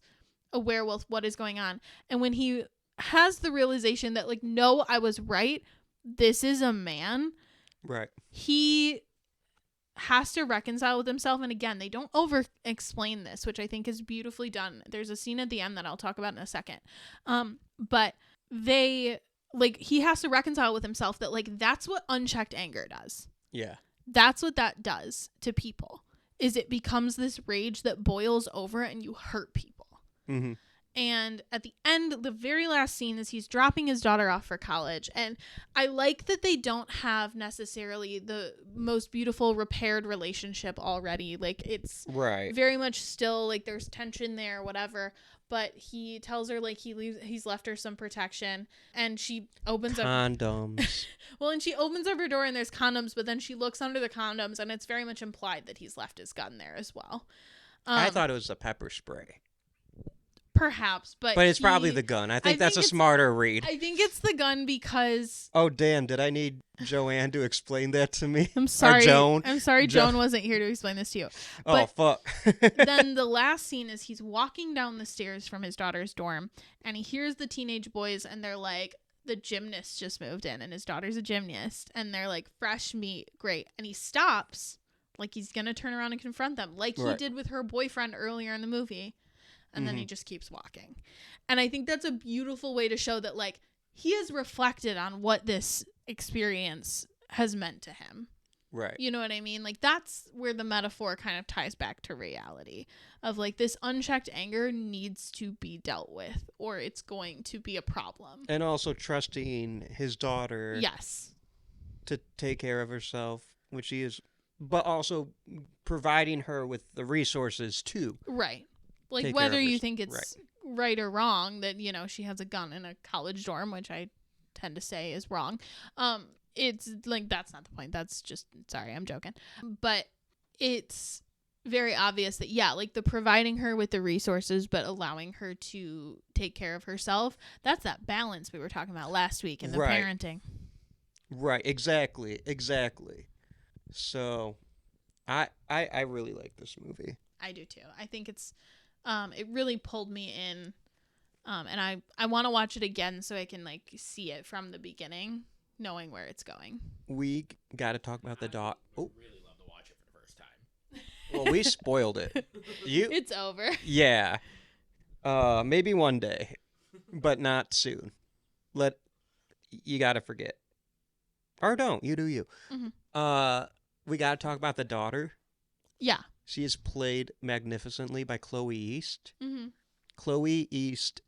a werewolf? What is going on? And when he has the realization that, like, no, I was right. This is a man. Right. He has to reconcile with himself. And again, they don't over explain this, which I think is beautifully done. There's a scene at the end that I'll talk about in a second. But they like, he has to reconcile with himself that, like, that's what unchecked anger does. Yeah. That's what that does to people, is it becomes this rage that boils over and you hurt people. Mm-hmm. And at the end, the very last scene is he's dropping his daughter off for college. And I like that they don't have necessarily the most beautiful repaired relationship already. Like, it's Right. very much still, like, there's tension there, whatever. But he tells her, like, he's left her some protection. And she opens up. Condoms. Well, and she opens up her door and there's condoms. But then she looks under the condoms and it's very much implied that he's left his gun there as well. I thought it was a pepper spray. Perhaps, but it's probably the gun. I think that's a smarter read. I think it's the gun because... Oh, damn. Did I need Joanne to explain that to me? I'm sorry. Or Joan? I'm sorry Joan wasn't here to explain this to you. Oh, fuck. Then the last scene is he's walking down the stairs from his daughter's dorm, and he hears the teenage boys, and they're like, the gymnast just moved in, and his daughter's a gymnast, and they're like, fresh meat, great. And he stops, like he's going to turn around and confront them, like he did with her boyfriend earlier in the movie. And then he just keeps walking. And I think that's a beautiful way to show that, like, he has reflected on what this experience has meant to him. Right. You know what I mean? Like, that's where the metaphor kind of ties back to reality of, like, this unchecked anger needs to be dealt with or it's going to be a problem. And also trusting his daughter. Yes. To take care of herself, which she is, but also providing her with the resources too. Right. Like, whether you think it's right or wrong that, you know, she has a gun in a college dorm, which I tend to say is wrong. It's like, that's not the point. That's just, sorry, I'm joking. But it's very obvious that, yeah, like the providing her with the resources, but allowing her to take care of herself. That's that balance we were talking about last week in the parenting. Right. Exactly. So I really like this movie. I do too. I think it's, it really pulled me in, and I want to watch it again so I can, like, see it from the beginning, knowing where it's going. We got to talk about the dog. Oh, Really love to watch it for the first time. well, we spoiled it. It's over. Yeah. Maybe one day, but not soon. You got to forget, or don't. You do you. Mm-hmm. We got to talk about the daughter. Yeah. She is played magnificently by Chloe East. Mm-hmm. Chloe East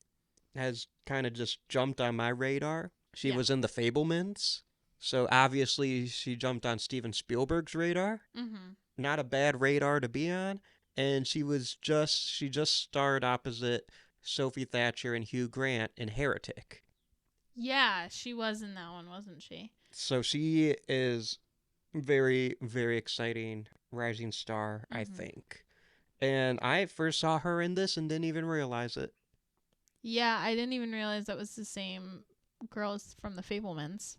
has kind of just jumped on my radar. She was in The Fabelmans, so obviously she jumped on Steven Spielberg's radar. Mm-hmm. Not a bad radar to be on. And she just starred opposite Sophie Thatcher and Hugh Grant in Heretic. Yeah, she was in that one, wasn't she? So she is very, very exciting rising star, I think. And I first saw her in this and didn't even realize it. Yeah, I didn't even realize that was the same girl as from The Fabelmans.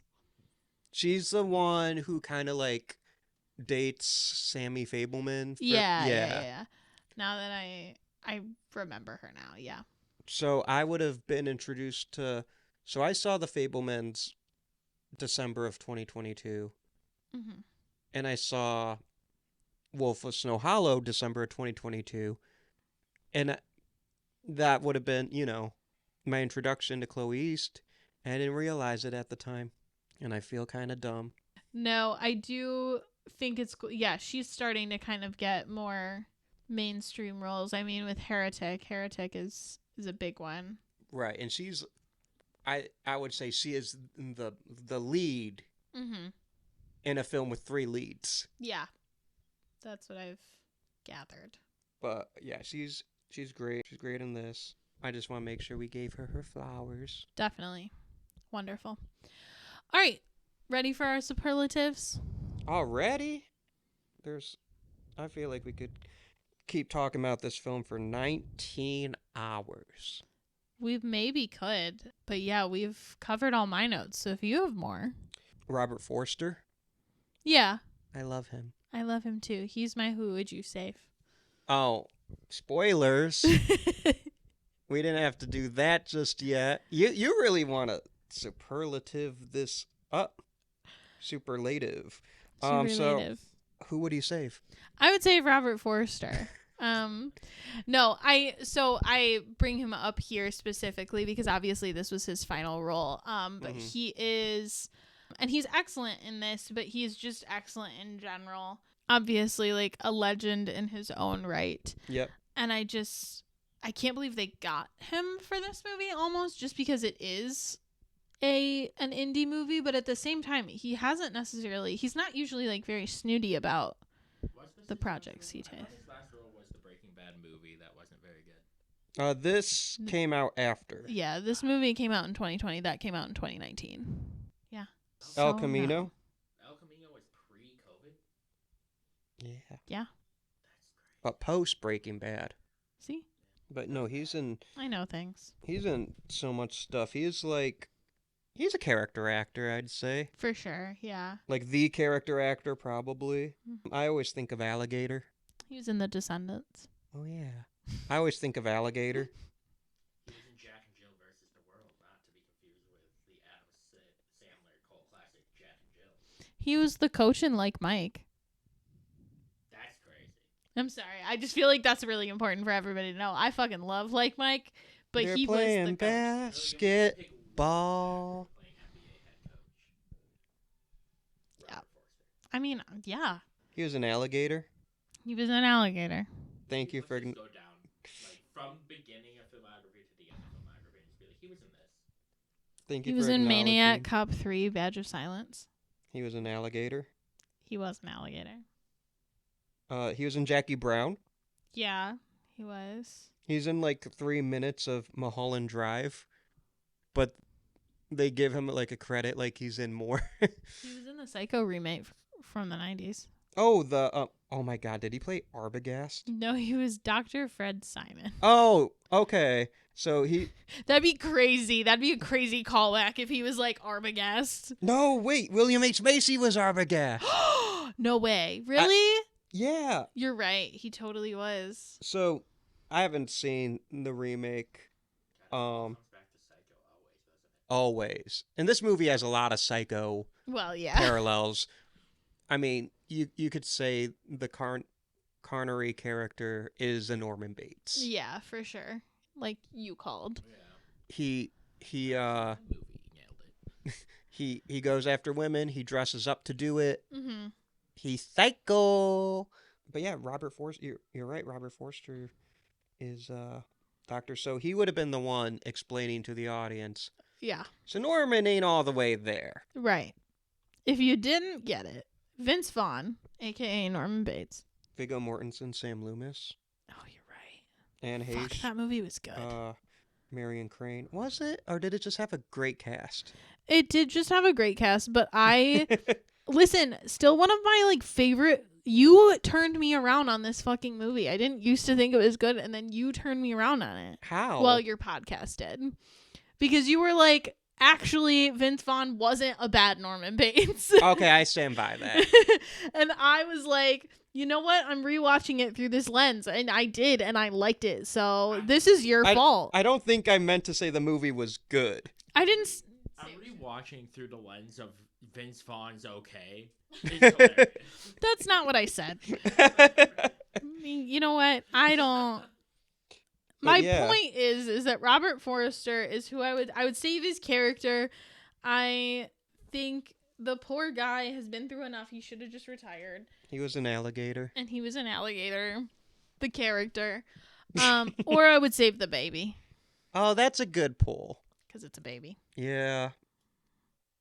She's the one who kind of like dates Sammy Fabelman. Yeah. Now that I remember her now, yeah. So I would have been introduced to... So I saw The Fabelmans December of 2022. Mm-hmm. And I saw Wolf of Snow Hollow December of 2022. And that would have been, you know, my introduction to Chloe East. I didn't realize it at the time. And I feel kind of dumb. No, I do think it's cool. Yeah, she's starting to kind of get more mainstream roles. I mean, with Heretic is a big one. Right. And she's... I would say she is the lead in a film with 3 leads. Yeah. That's what I've gathered. But yeah, she's great. She's great in this. I just want to make sure we gave her flowers. Definitely. Wonderful. All right. Ready for our superlatives? Already? I feel like we could keep talking about this film for 19 hours. We maybe could, but yeah, we've covered all my notes. So if you have more. Robert Forster? Yeah. I love him. I love him too. He's my who would you save? Oh, spoilers. We didn't have to do that just yet. You really want to superlative this up. Superlative. Superlative. So who would you save? I would save Robert Forster. No, I bring him up here specifically because obviously this was his final role. But he is, and he's excellent in this, but he's just excellent in general. Obviously, like a legend in his own right. Yep. And I can't believe they got him for this movie almost just because it is an indie movie, but at the same time, he's not usually like very snooty about the projects he takes. His last role was the Breaking Bad movie that wasn't very good. This came out after. Yeah, this movie came out in 2020. That came out in 2019. Yeah. El Camino? El Camino was pre-COVID? Yeah. Yeah. But post Breaking Bad. See? But no, I know things. He's in so much stuff. He's a character actor, I'd say. For sure, yeah. Like the character actor, probably. I always think of Alligator. He was in The Descendants. Oh, yeah. I always think of Alligator. He was in Jack and Jill versus the World, not to be confused with the Adam Sandler cult classic Jack and Jill. He was the coach in Like Mike. That's crazy. I'm sorry. I just feel like that's really important for everybody to know. I fucking love Like Mike, but They're he was the playing coach. basketball. Playing NBA head coach. Yeah. Robert Forster. I mean, yeah. He was an alligator. He was an alligator. Thank you for... Let's just go down, like, from beginning of filmography to the end of filmography and just be like, he was in this. Thank you He was for in acknowledging. Maniac Cop 3, Badge of Silence. He was an alligator. He was an alligator. He was in Jackie Brown. Yeah, he was. He's in like 3 minutes of Mulholland Drive, but they give him like a credit like he's in more. He was in the Psycho remake from the 90s. Oh, oh my God, did he play Arbogast? No, he was Dr. Fred Simon. Oh, okay. So That'd be crazy. That'd be a crazy callback if he was like Arbogast. No, wait, William H. Macy was Arbogast. No way. Really? Yeah. You're right. He totally was. So, I haven't seen the remake. Comes back to Psycho always, doesn't it? Always. And this movie has a lot of Psycho Well, yeah. parallels. I mean, you could say the Connery character is a Norman Bates. Yeah, for sure. Like you called. Yeah. He Movie nailed it. he goes after women. He dresses up to do it. Mm-hmm. He's psycho. But yeah, Robert Forster. You're right. Robert Forster is doctor. So he would have been the one explaining to the audience. Yeah. So Norman ain't all the way there. Right. If you didn't get it, Vince Vaughn, a.k.a. Norman Bates. Viggo Mortensen, Sam Loomis, Oh, you're right. Anne Fuck, Heche, that movie was good. Marion Crane. Was it? Or did it just have a great cast? It did just have a great cast, but I... Listen, still one of my, like, favorite... You turned me around on this fucking movie. I didn't used to think it was good, and then you turned me around on it. How? Well, your podcast did. Because you were like, actually, Vince Vaughn wasn't a bad Norman Bates. Okay, I stand by that. And I was like, you know what? I'm rewatching it through this lens. And I did, and I liked it. So this is your fault. I don't think I meant to say the movie was good. I didn't... I'm rewatching through the lens of Vince Vaughn's okay. It's hilarious. That's not what I said. I mean, you know what? I don't... My point is that Robert Forster is who I would save his character. I think the poor guy has been through enough. He should have just retired. He was an alligator. And he was an alligator. The character. Or I would save the baby. Oh, that's a good pull. Because it's a baby. Yeah.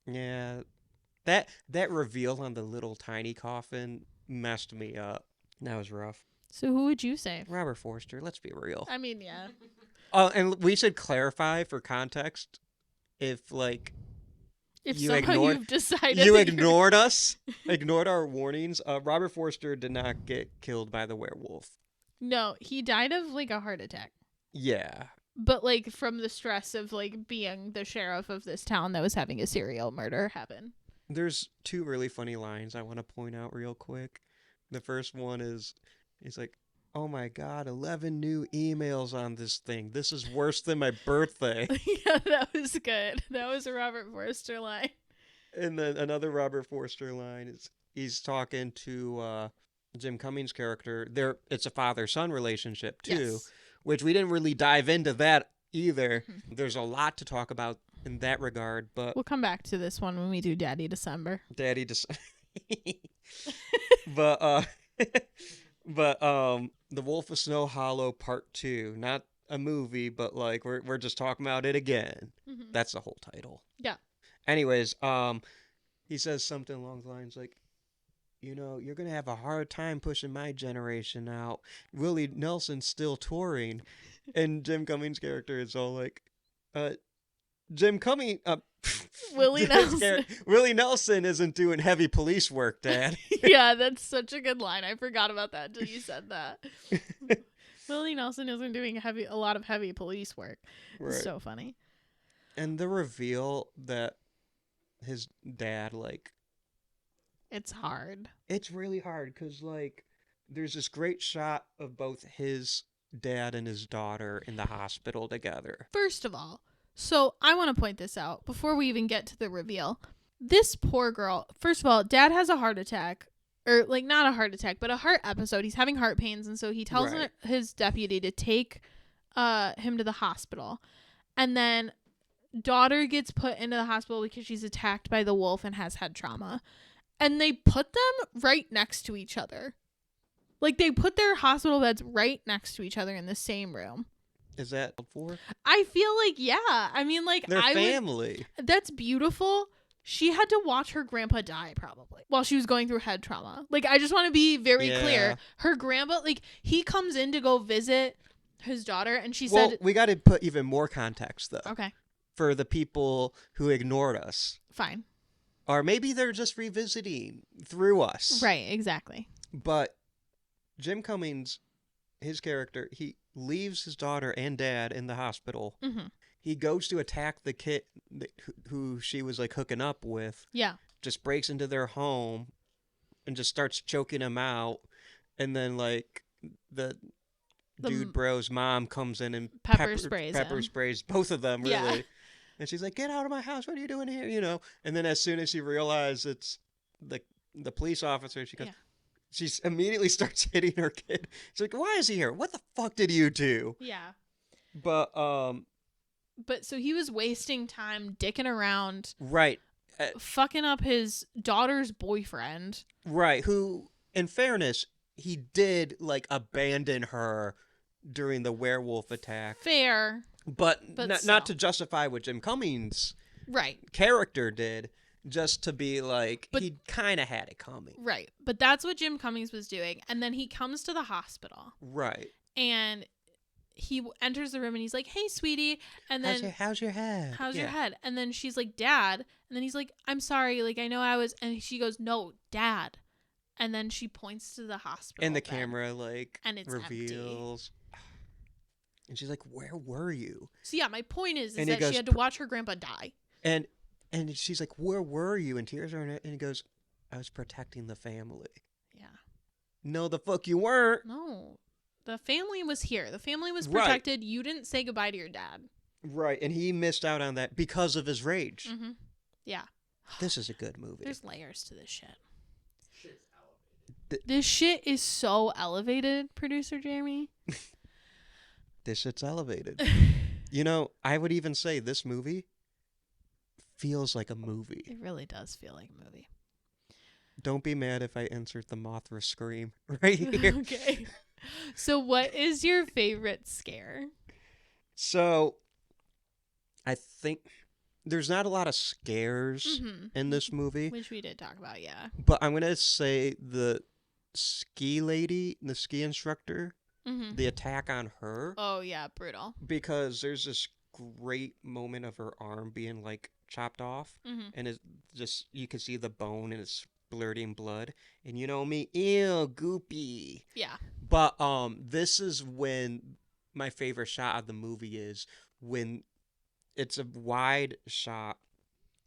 Yeah. That reveal on the little tiny coffin messed me up. That was rough. So who would you save? Robert Forster, let's be real. I mean, yeah. Oh, and we should clarify for context if, like, If you somehow ignored- you've decided you that you're- ignored us, ignored our warnings. Robert Forster did not get killed by the werewolf. No, he died of like a heart attack. Yeah. But like from the stress of like being the sheriff of this town that was having a serial murder happen. There's two really funny lines I want to point out real quick. The first one is, he's like, oh my God, 11 new emails on this thing. This is worse than my birthday. Yeah, that was good. That was a Robert Forster line. And then another Robert Forster line is, he's talking to Jim Cummings' character, it's a father-son relationship too, Yes. which we didn't really dive into that either. There's a lot to talk about in that regard, but We'll come back to this one when we do Daddy December. Daddy just but The Wolf of Snow Hollow Part 2, not a movie, but like we're just talking about it again. That's the whole title. Yeah. Anyways, he says something along the lines like, you know, you're going to have a hard time pushing my generation out. Willie Nelson's still touring. And Jim Cummings' character is all like, Jim Cummings, Willie Nelson. Willie Nelson isn't doing heavy police work, Dad. Yeah, that's such a good line. I forgot about that until you said that. Willie Nelson isn't doing a lot of heavy police work. Right. It's so funny. And the reveal that his dad, like, It's hard. it's really hard because, like, there's this great shot of both his dad and his daughter in the hospital together. First of all, so I want to point this out before we even get to the reveal. This poor girl, first of all, dad has a heart attack. Or, like, not a heart attack, but a heart episode. He's having heart pains, and so he tells Right. his deputy to take him to the hospital. And then daughter gets put into the hospital because she's attacked by the wolf and has head trauma. And they put them right next to each other. Like, they put their hospital beds right next to each other in the same room. Is that for? I feel like, yeah. I mean, like, Their family. That's beautiful. She had to watch her grandpa die, probably, while she was going through head trauma. Like, I just want to be very clear. Yeah. Her grandpa, like, he comes in to go visit his daughter, and she Well, said... we got to put even more context, though, Okay, for the people who ignored us. fine. Or maybe they're just revisiting through us. Right, exactly. But Jim Cummings, his character, he leaves his daughter and dad in the hospital. Mm-hmm. He goes to attack the kid who she was, like, hooking up with. Yeah. Just breaks into their home and just starts choking him out. And then, like, the dude bro's mom comes in and Pepper sprays him. sprays both of them, really. Yeah. And she's like, get out of my house. What are you doing here? You know? And then as soon as she realizes it's the police officer, she goes, Yeah. she immediately starts hitting her kid. She's like, why is he here? What the fuck did you do? Yeah. But, But so he was wasting time dicking around, right. fucking up his daughter's boyfriend. Right. Who, in fairness, he did, like, abandon her during the werewolf attack. Fair. But But not to still. justify what Jim Cummings' Right. character did, just to be like, But- he kind of had it coming. Right. But that's what Jim Cummings was doing. And then he comes to the hospital Right. and he enters the room and he's like, hey, sweetie. And then How's your head? how's your Yeah. head? And then she's like, Dad. And then he's like, I'm sorry. Like, I know I was. And she goes, no, Dad. And then she points to the hospital. And the bed. camera, like, And it's empty. reveals. And she's like, where were you? So, yeah, my point is And he that goes, she had to watch her grandpa die. And she's like, where were you? And tears are in it. And he goes, I was protecting the family. Yeah. No, the fuck you weren't. No. The family was here. The family was Right. protected. You didn't say goodbye to your dad. Right. And he missed out on that because of his rage. Mm-hmm. Yeah. This is a good movie. There's layers to this shit. Shit's elevated. This shit is so elevated, producer Jeremy. This shit's elevated. You know, I would even say this movie feels like a movie. It really does feel like a movie. Don't be mad if I insert the Mothra scream right here. Okay. So what is your favorite scare? So, I think there's not a lot of scares in this movie, Which we did talk about, yeah. but I'm going to say the ski lady, the ski instructor, Mm-hmm. the attack on her, Oh, yeah, brutal. because there's this great moment of her arm being, like, chopped off, Mm-hmm. and it's just, you can see the bone and it's splurting blood, and you know me, ew, goopy. Yeah. But this is when my favorite shot of the movie is when it's a wide shot,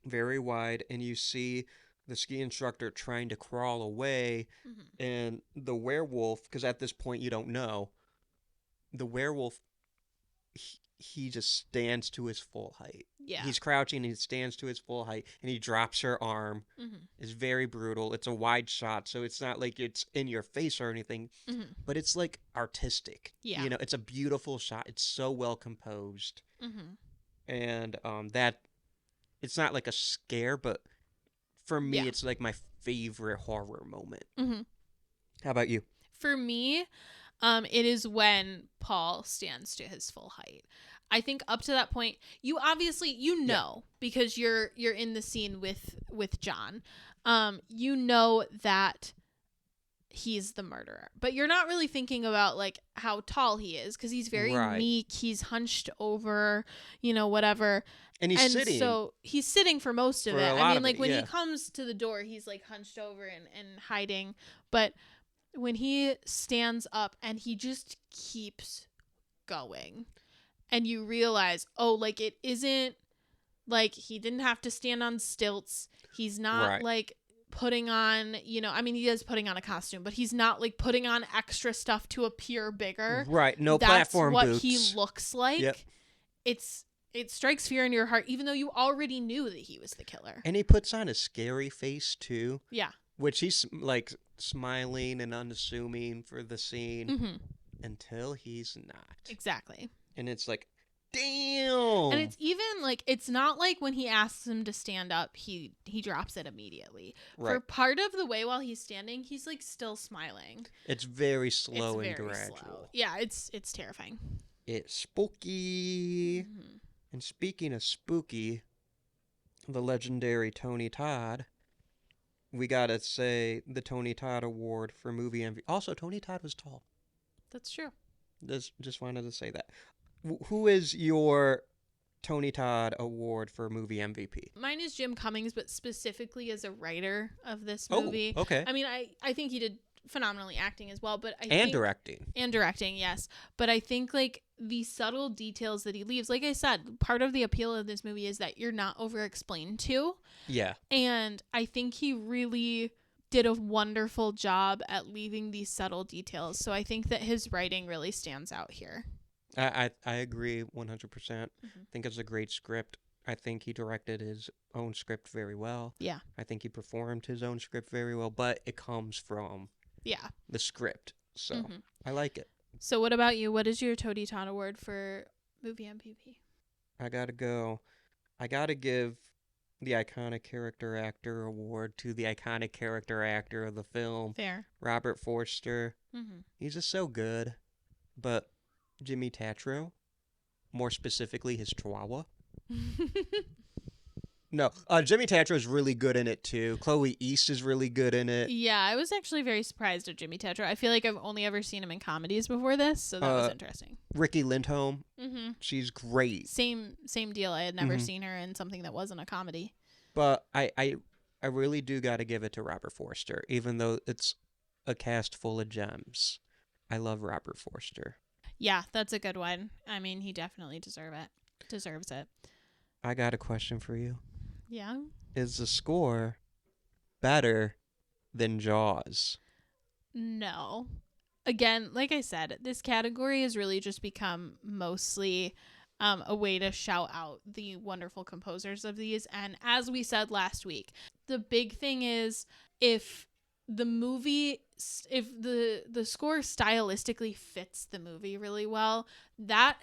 very wide, and you see the ski instructor trying to crawl away, Mm-hmm. and the werewolf, because at this point you don't know, the werewolf he just stands to his full height. Yeah. He's crouching and he stands to his full height and he drops her arm. Mm-hmm. It's very brutal. It's a wide shot, so it's not like it's in your face or anything, Mm-hmm. but it's like artistic. Yeah. You know, it's a beautiful shot. It's so well composed. Mm-hmm. And that it's not like a scare, but for me, Yeah. it's like my favorite horror moment. Mm-hmm. How about you? For me, it is when Paul stands to his full height. I think up to that point, you obviously know because you're in the scene with John. You know that he's the murderer, but you're not really thinking about like how tall he is because he's very Right. meek. He's hunched over, whatever. And he's sitting. So he's sitting for most of For it. a I lot mean, of like it, when he yeah. comes to the door, he's like hunched over and hiding. But when he stands up and he just keeps going, and you realize, oh, like it isn't like he didn't have to stand on stilts. He's not Right. like putting on, I mean, he is putting on a costume, but he's not like putting on extra stuff to appear bigger. Right. No That's platform what boots. he looks like. Yep. It strikes fear in your heart, even though you already knew that he was the killer. And he puts on a scary face too, Yeah. which he's like smiling and unassuming for the scene Mm-hmm. until he's not. Exactly. And it's like, damn. And it's even like it's not like when he asks him to stand up, he drops it immediately. For Right. part of the way while he's standing, he's like still smiling. It's very slow It's and very gradual. slow. Yeah, it's terrifying. It's spooky. Mhm. And speaking of spooky, the legendary Tony Todd, we gotta say the Tony Todd Award for movie MVP. Also, Tony Todd was tall. That's true. Just wanted to say that. Who is your Tony Todd Award for movie MVP? Mine is Jim Cummings, but specifically as a writer of this Oh, movie. okay. I mean, I think he did phenomenally acting as well, but I And think, directing. And directing, yes. But I think like the subtle details that he leaves, like I said, part of the appeal of this movie is that you're not over explained to. Yeah. And I think he really did a wonderful job at leaving these subtle details. So I think that his writing really stands out here. I agree 100%. I Mhm. think it's a great script. I think he directed his own script very well. Yeah. I think he performed his own script very well, but it comes from Yeah. the script. So Mhm. I like it. So what about you? What is your Tony Todd Award for movie MVP? I gotta go. I gotta give the iconic character actor award to the iconic character actor of the film, Fair. Robert Forster. Mm-hmm. He's just so good. But Jimmy Tatro, more specifically his Chihuahua. No, Jimmy Tatro is really good in it too. Chloe East is really good in it. Yeah, I was actually very surprised at Jimmy Tatro. I feel like I've only ever seen him in comedies before this, so that was interesting. Ricky Lindholm, Mm-hmm. she's great. Same deal. I had never Mhm. seen her in something that wasn't a comedy. But I really do got to give it to Robert Forster, even though it's a cast full of gems. I love Robert Forster. Yeah, that's a good one. I mean, he definitely deserves it. I got a question for you. Yeah. Is the score better than Jaws? No. Again, like I said, this category has really just become mostly a way to shout out the wonderful composers of these. And as we said last week, the big thing is if the score stylistically fits the movie really well, that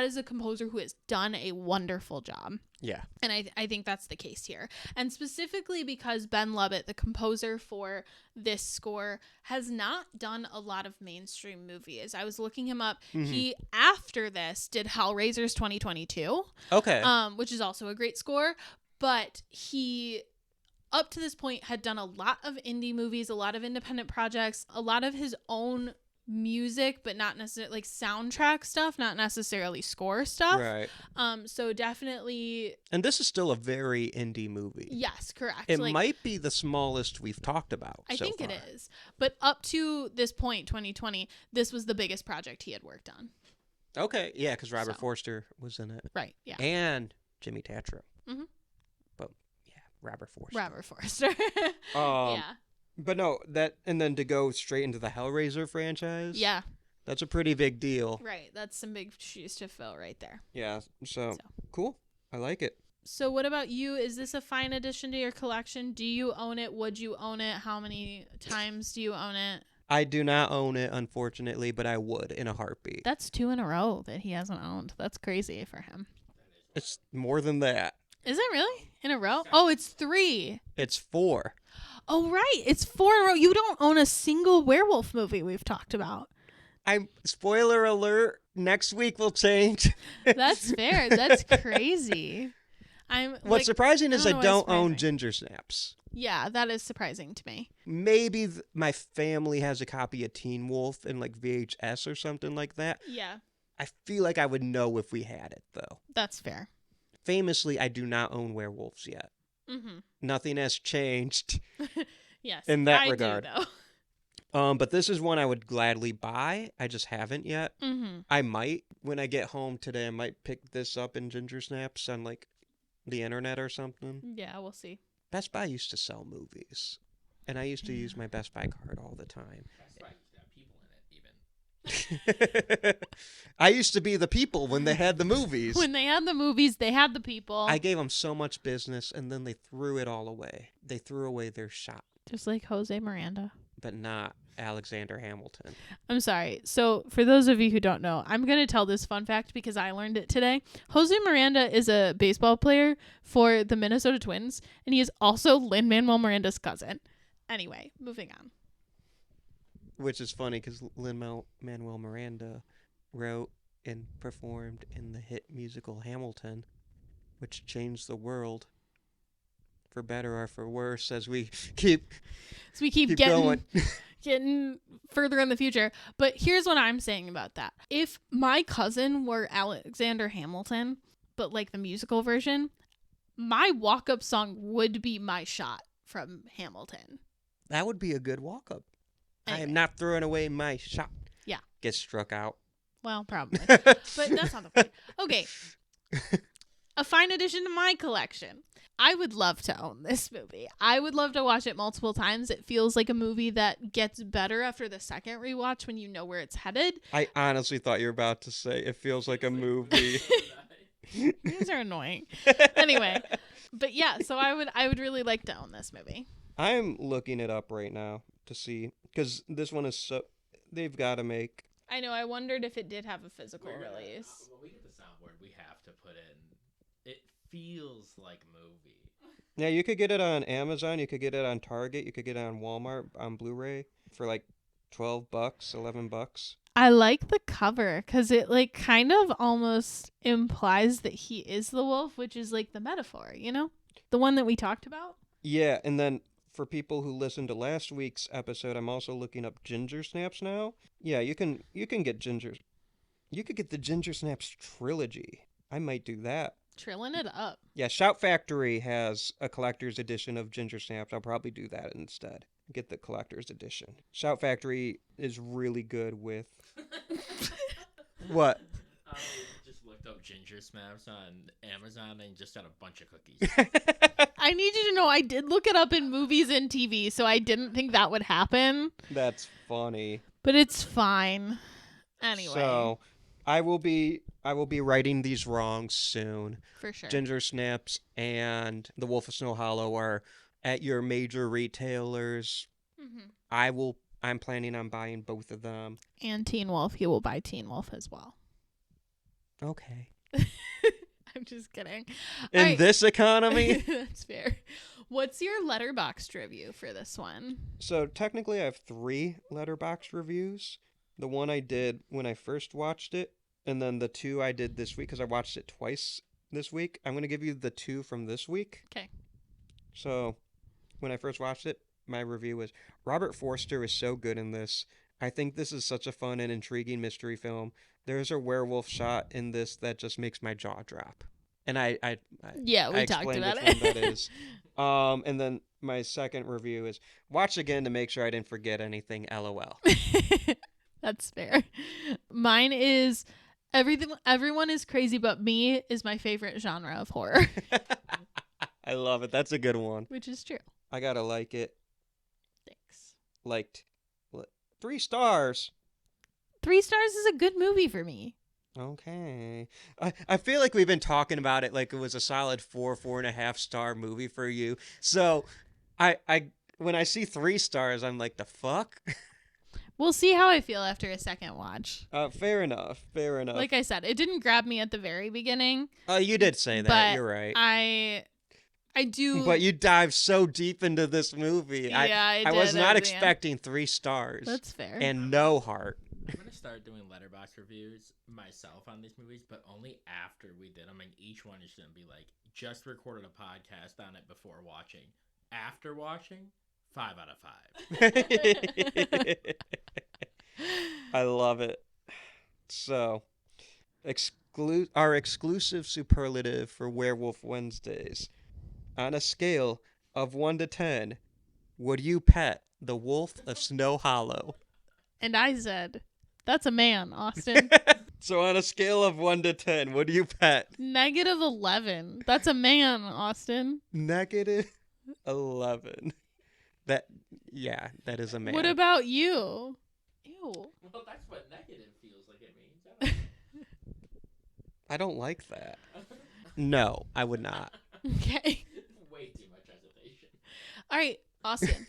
is a composer who has done a wonderful job. Yeah. And I think that's the case here. And specifically because Ben Lippitt, the composer for this score, has not done a lot of mainstream movies. I was looking him up. Mhm. He, after this, did Hellraiser's 2022, Okay. which is also a great score. But he, up to this point, had done a lot of indie movies, a lot of independent projects, a lot of his own music, but not necessarily like soundtrack stuff, not necessarily score stuff. Right. So definitely, And this is still a very indie movie. yes, correct. It Like, might be the smallest we've talked about. I so think far. it is. But up to this point, 2020, this was the biggest project he had worked on. Okay. Yeah, because Robert So. Forster was in it. Right. Yeah. And Jimmy Tatro. Mhm. But yeah, Robert Forster. Robert Forster. Um, yeah. But no, and then to go straight into the Hellraiser franchise. Yeah. That's a pretty big deal. Right. That's some big shoes to fill right there. Yeah. So cool. I like it. So what about you? Is this a fine addition to your collection? Do you own it? Would you own it? How many times do you own it? I do not own it, unfortunately, but I would in a heartbeat. That's 2 in a row that he hasn't owned. That's crazy for him. It's more than that. Is it really? In a row? Oh, it's 3. It's 4. Oh, right. It's 4 in a row. You don't own a single werewolf movie we've talked about. Spoiler alert, next week will change. That's fair. That's crazy. What's surprising is I don't own surprising. Ginger Snaps. Yeah, that is surprising to me. Maybe my family has a copy of Teen Wolf in like VHS or something like that. Yeah, I feel like I would know if we had it, though. that's fair. Famously, I do not own werewolves yet. Mm-hmm. Nothing has changed Yes, in that I regard. do, though. But this is one I would gladly buy. I just haven't yet. Mm-hmm. I might, when I get home today, I might pick this up in Ginger Snaps on like the internet or something. Yeah, we'll see. Best Buy used to sell movies, and I used to use my Best Buy card all the time. That's why you have people in it, even. I used to be the people when they had the movies. When they had the movies, they had the people. I gave them so much business, and then they threw it all away. They threw away their shop, Just like Jose Miranda. but not Alexander Hamilton. I'm sorry. So, for those of you who don't know, I'm going to tell this fun fact because I learned it today. Jose Miranda is a baseball player for the Minnesota Twins, and he is also Lin-Manuel Miranda's cousin. Anyway, moving on. Which is funny because Lin-Manuel Miranda wrote and performed in the hit musical Hamilton, which changed the world for better or for worse as we keep Getting going. getting further in the future. But here's what I'm saying about that. If my cousin were Alexander Hamilton, but like the musical version, my walk-up song would be My Shot from Hamilton. That would be a good walk-up. I Anyway. am not throwing away my shot. Yeah. Get struck out. Well, probably. But that's not the point. Okay. A fine addition to my collection. I would love to own this movie. I would love to watch it multiple times. It feels like a movie that gets better after the second rewatch when you know where it's headed. I honestly thought you were about to say it feels like a movie. These are annoying. Anyway, but yeah, so I would really like to own this movie. I'm looking it up right now to see, because this one is so, they've got to make. I know, I wondered if it did have a physical release. When we get the soundboard, we have to put in. It feels like a movie. Yeah, you could get it on Amazon, you could get it on Target, you could get it on Walmart on Blu-ray for like $12, $11. I like the cover because it like kind of almost implies that he is the wolf, which is like the metaphor, you know? The one that we talked about. Yeah, and then for people who listened to last week's episode, I'm also looking up Ginger Snaps now. Yeah, you can get Ginger. You could get the Ginger Snaps trilogy. I might do that. Trilling it up. Yeah, Shout Factory has a collector's edition of Ginger Snaps. I'll probably do that instead. Get the collector's edition. Shout Factory is really good with... What? Just looked up Ginger Snaps on Amazon and just got a bunch of cookies. I need you to know I did look it up in movies and TV, so I didn't think that would happen. That's funny. But it's fine. Anyway. So, I will be righting these wrongs soon. For sure. Ginger Snaps and The Wolf of Snow Hollow are at your major retailers. Mm-hmm. I'm planning on buying both of them. And Teen Wolf. He will buy Teen Wolf as well. Okay. I'm just kidding. In All right. this economy? That's fair. What's your Letterboxd review for this one? So technically I have 3 Letterboxd reviews. The one I did when I first watched it, and then the 2 I did this week because I watched it twice this week. I'm going to give you the 2 from this week. Okay. So when I first watched it, my review was, Robert Forster is so good in this. I think this is such a fun and intriguing mystery film. There's a werewolf shot in this that just makes my jaw drop. And I Yeah, we I talked explained about which it. one that is. And then my second review is, watch again to make sure I didn't forget anything, LOL. That's fair. Mine is everyone is crazy but me is my favorite genre of horror, I love it. That's a good one. which is true. I gotta like it. Thanks. Liked 3 stars. 3 stars is a good movie for me. Okay. I feel like we've been talking about it like it was a solid 4.5 star movie for you. So I when I see 3 stars, I'm like, the fuck? We'll see how I feel after a second watch. Fair enough. Fair enough. Like I said, it didn't grab me at the very beginning. Oh, you did say that. But You're right. I do. But you dive so deep into this movie. Yeah, I was did not at the end. expecting 3 stars. That's fair. And no heart. I'm gonna start doing Letterboxd reviews myself on these movies, but only after we did them. And each one is gonna be like, just recorded a podcast on it before watching. After watching, 5 out of 5. I love it. So, our exclusive superlative for Werewolf Wednesdays. On a scale of 1 to 10, would you pet the wolf of Snow Hollow? And I said, that's a man, Austin. So on a scale of 1 to 10, what do you pet? -11. That's a man, Austin. -11. That is a man. What about you? Ew. Well, that's what negative feels like it means. I don't like that. No, I would not. Okay. Way too much hesitation. All right, Austin.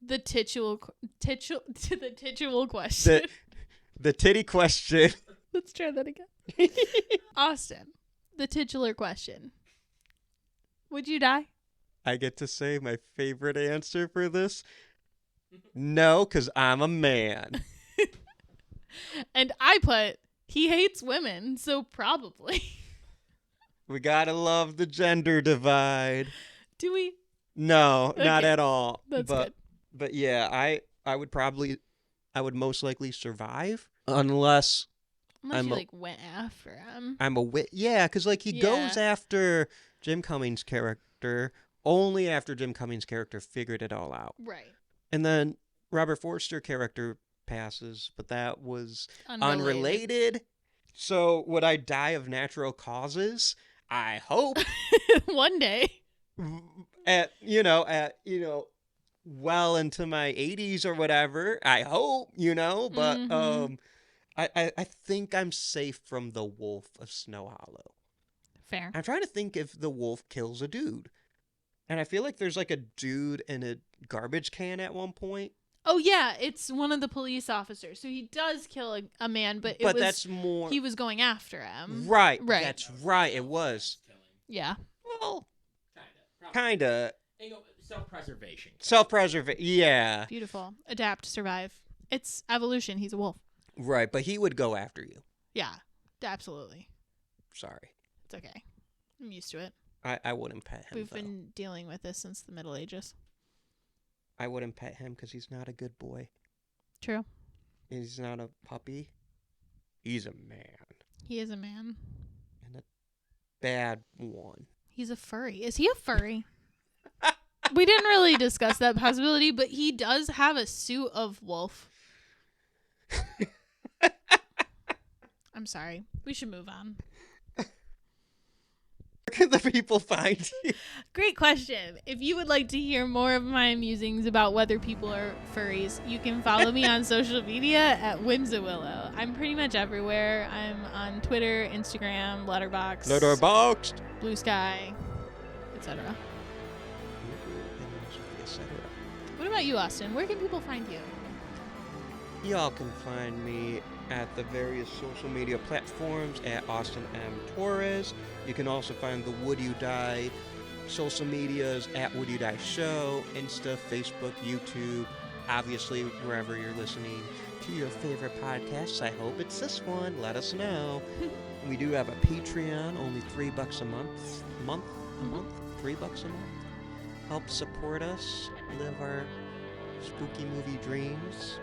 The titular question. The titty question. Let's try that again. Austin, the titular question. Would you die? I get to say my favorite answer for this? No, because I'm a man. And I put, he hates women, so probably. We gotta love the gender divide. Do we? No, not Okay. at all. That's good. But yeah, I would most likely survive unless Unless I'm you a- like went after him. I'm a wit. Yeah, because like he goes Yeah. after Jim Cummings' character only after Jim Cummings' character figured it all out. Right. And then Robert Forster character passes, but that was unrelated. So would I die of natural causes? I hope. One day. at well into my 80s or whatever. I hope, but Mhm. I think I'm safe from the wolf of Snow Hollow. Fair. I'm trying to think if the wolf kills a dude. And I feel like there's like a dude in a garbage can at one point. Oh yeah, it's one of the police officers. So he does kill a man, but That's more he was going after him. right. Right. That's right. It was. Yeah. Well, Kinda. kinda Self-preservation. self-preservation. Yeah. Beautiful. Adapt, survive. It's evolution. He's a wolf. Right, but he would go after you. Yeah. Absolutely. Sorry. It's okay. I'm used to it. I wouldn't pet him. We've though. been dealing with this since the Middle Ages. I wouldn't pet him because he's not a good boy. True. He's not a puppy. He's a man. He is a man. And a bad one. He's a furry. Is he a furry? We didn't really discuss that possibility, but he does have a suit of wolf. I'm sorry. We should move on. Where can the people find you? Great question. If you would like to hear more of my musings about whether people are furries, you can follow me on social media at Whimsawillow. I'm pretty much everywhere. I'm on Twitter, Instagram, Letterboxd, Blue Sky, etc. What about you, Austin? Where can people find you? Y'all can find me at the various social media platforms at Austin M. Torres. You can also find the Would You Die social medias at Would You Die Show, Insta, Facebook, YouTube, obviously wherever you're listening to your favorite podcasts. I hope it's this one. Let us know. We do have a Patreon, only $3 a month. $3 a month. Help support us, live our spooky movie dreams.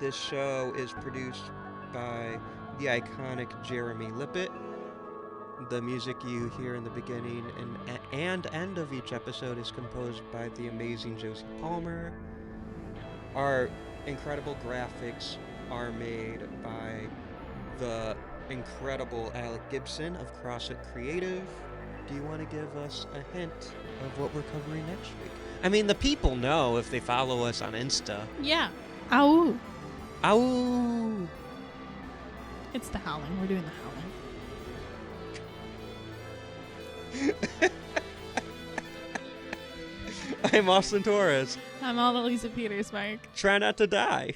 This show is produced by the iconic Jeremy Lippitt. The music you hear in the beginning and end of each episode is composed by the amazing Josie Palmer. Our incredible graphics are made by the incredible Alec Gibson of Crosshook Creative. Do you want to give us a hint of what we're covering next week? I mean, the people know if they follow us on Insta. Yeah. Ow. Ow! It's the Howling. We're doing the Howling. I'm Austin Torres. I'm Anneliese Peters, Mike. Try not to die.